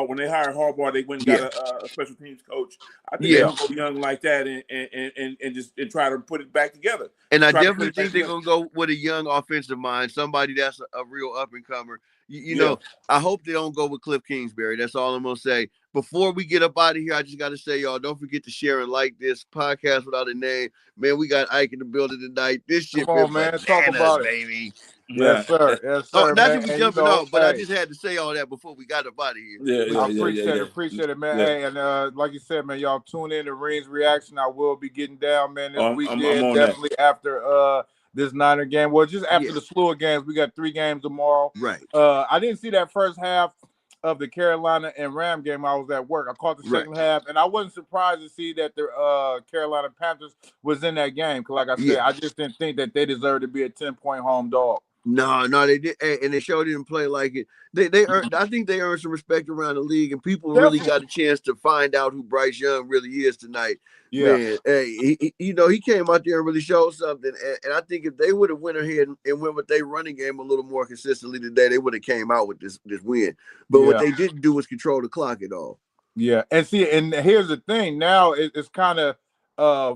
When they hired Harbaugh, they went and got a special teams coach. I think they're gonna go young like that and try to put it back together. And I definitely think they're gonna go with a young offensive mind, somebody that's a real up and comer. You know, I hope they don't go with Cliff Kingsbury. That's all I'm gonna say. Before we get up out of here, I just gotta say, y'all, don't forget to share and like this podcast without a name. Man, we got Ike in the building tonight. This shit, come on, man, talk about baby. Yes, sir. Yes, sir. Not to be jumping off, but I just had to say all that before we got up out of here. I appreciate it, man. Hey, and like you said, man, y'all tune in to Reigns Reaction. I will be getting down, man, this weekend, definitely after this Niner game. Well, just after Yeah. the slew of games, we got 3 games tomorrow. Right. I didn't see that first half of the Carolina and Ram game. I was at work. I caught the second half, and I wasn't surprised to see that the Carolina Panthers was in that game. Because, like I said, I just didn't think that they deserved to be a 10-point home dog. No, they did, and they sure didn't play like it. They earned. I think they earned some respect around the league, and people really got a chance to find out who Bryce Young really is tonight. Yeah, man, hey, he came out there and really showed something, and I think if they would have went ahead and went with their running game a little more consistently today, they would have came out with this win. But what they didn't do was control the clock at all. Yeah, and see, and here's the thing. Now it's kind of.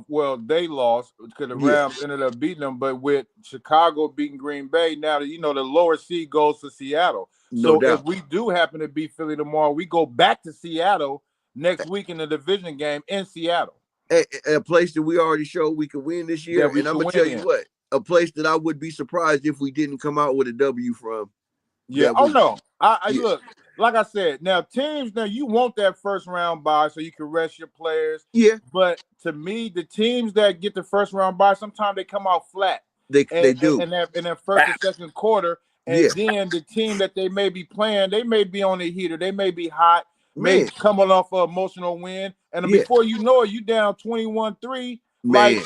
Well, they lost because the Rams ended up beating them, but with Chicago beating Green Bay, now the lower seed goes to Seattle. No doubt. If we do happen to beat Philly tomorrow, we go back to Seattle next week in the division game in Seattle. A place that we already showed we could win this year, and I'm gonna tell you what, a place that I would be surprised if we didn't come out with a W from. Yeah. Oh no, I look. Like I said, now teams, you want that first round bye so you can rest your players. Yeah. But to me, the teams that get the first round bye, sometimes they come out flat. They do. In that first and second quarter. And then the team that they may be playing, they may be on the heater. They may be hot, may coming off an emotional win. And before you know it, you down 21-3 like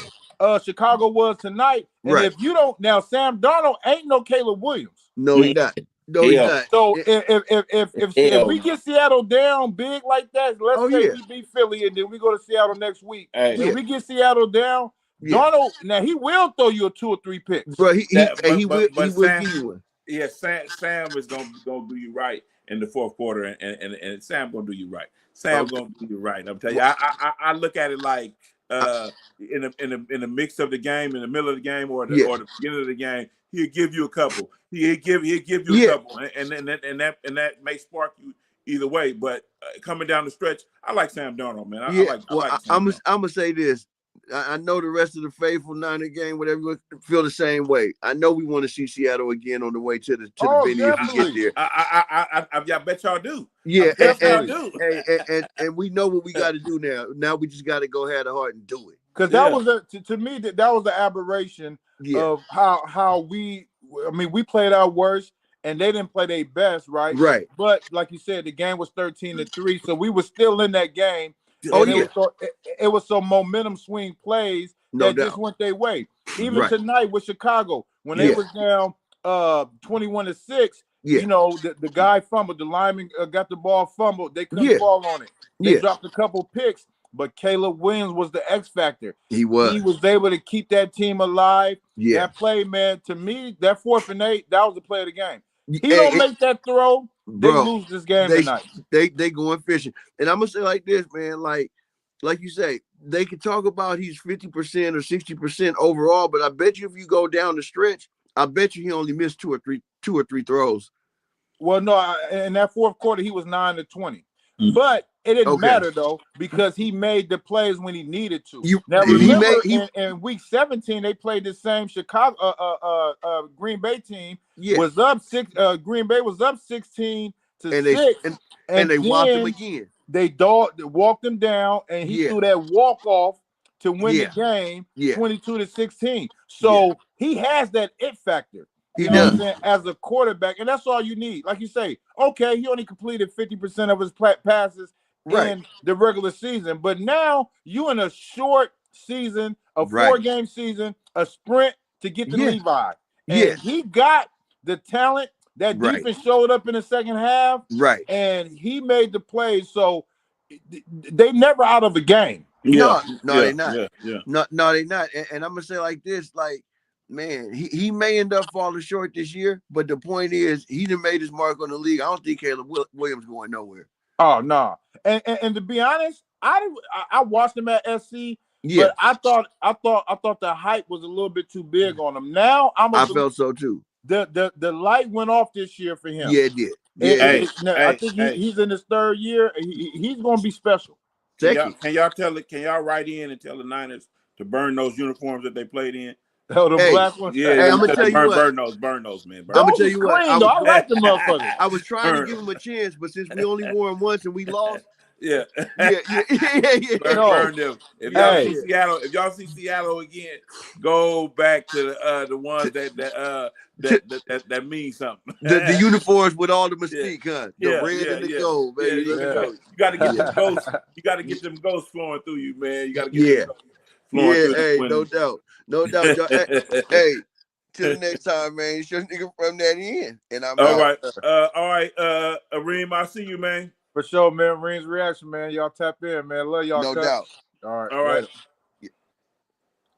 Chicago was tonight. And if you don't, now Sam Darnold ain't no Caleb Williams. No, he's not. No, he's not. So if we get Seattle down big like that, let's say we beat Philly and then we go to Seattle next week. If we get Seattle down, Darnold, now he will throw you a 2 or 3 picks. Bro, he will give you one. Yeah, Sam is gonna do you right in the fourth quarter, and Sam gonna do you right. Sam gonna do you right. I'm telling you, I look at it like in the mix of the game, in the middle of the game, or the beginning of the game, he'll give you a couple. He'll give you a couple, and that may spark you either way. But coming down the stretch, I like Sam Darnold, man. I'm gonna say this. I know the rest of the faithful Niner game, whatever, you feel the same way. I know we want to see Seattle again on the way to the venue if we get there. I bet y'all do. Yeah, and we know what we got to do now. Now we just got to go have the heart and do it. Because that was to me that was the aberration of how we played our worst and they didn't play their best, right? Right. But like you said, the game was 13-3, so we were still in that game. It was some momentum swing plays that just went their way. Even tonight with Chicago, when they was down 21-6, the guy fumbled, the lineman got the ball fumbled. They couldn't fall on it. They dropped a couple picks, but Caleb Williams was the X factor. He was able to keep that team alive. That play, man, to me, that 4th and 8, that was the play of the game. He don't make that throw, they lose this game tonight. They going fishing. And I'm gonna say like this, man, like you say, they can talk about he's 50% or 60% overall, but I bet you if you go down the stretch, I bet you he only missed two or three throws. Well, no, in that fourth quarter, he was 9-20. But it didn't matter though, because he made the plays when he needed to. Now remember, in week 17, they played the same Chicago Green Bay team. Was up 6. Green Bay was up 16-6, and they walked him again. They walked him down, and he threw that walk off to win the game, 22-16. So he has that it factor. You know what I'm saying? As a quarterback, and that's all you need. Like you say, okay, he only completed 50% of his passes in the regular season, but now you in a short season, a 4-game season, a sprint to get to Levi. And he got the talent. That defense showed up in the second half, and he made the plays. So they never out of the game. No, they're not. No, they're not. And I'm gonna say like this, like, man, he may end up falling short this year, but the point is he done made his mark on the league. I don't think Caleb Williams going nowhere. Oh no, and to be honest, I watched him at SC, but I thought the hype was a little bit too big on him. Now I felt so too. The light went off this year for him. Yeah, it did. I think he's in his 3rd year. He's going to be special. Can y'all write in and tell the Niners to burn those uniforms that they played in? Oh, the black ones. Yeah, I'm gonna tell you burn those, man. I'm gonna tell you what. I like the motherfuckers. I was trying to give him a chance, but since we only wore them once and we lost, Yeah. yeah. Burn them. If Yeah. y'all see Seattle, if y'all see Seattle again, go back to the ones that mean something. The uniforms with all the mystique, huh? The Yeah, red yeah, and the yeah. gold, baby. Yeah, Let's yeah. go. You gotta get them ghosts. You gotta get them ghosts flowing through you, man. You gotta get them ghosts flowing through Hey, you. no doubt. No doubt. Y'all. Hey, till the next time, man. It's your nigga from that end. And I'm All out. right. All right. Areem, I'll see you, man. For sure, man. Reigns Reaction, man. Y'all tap in, man. Love y'all. No cut. doubt. All right. All right. Later.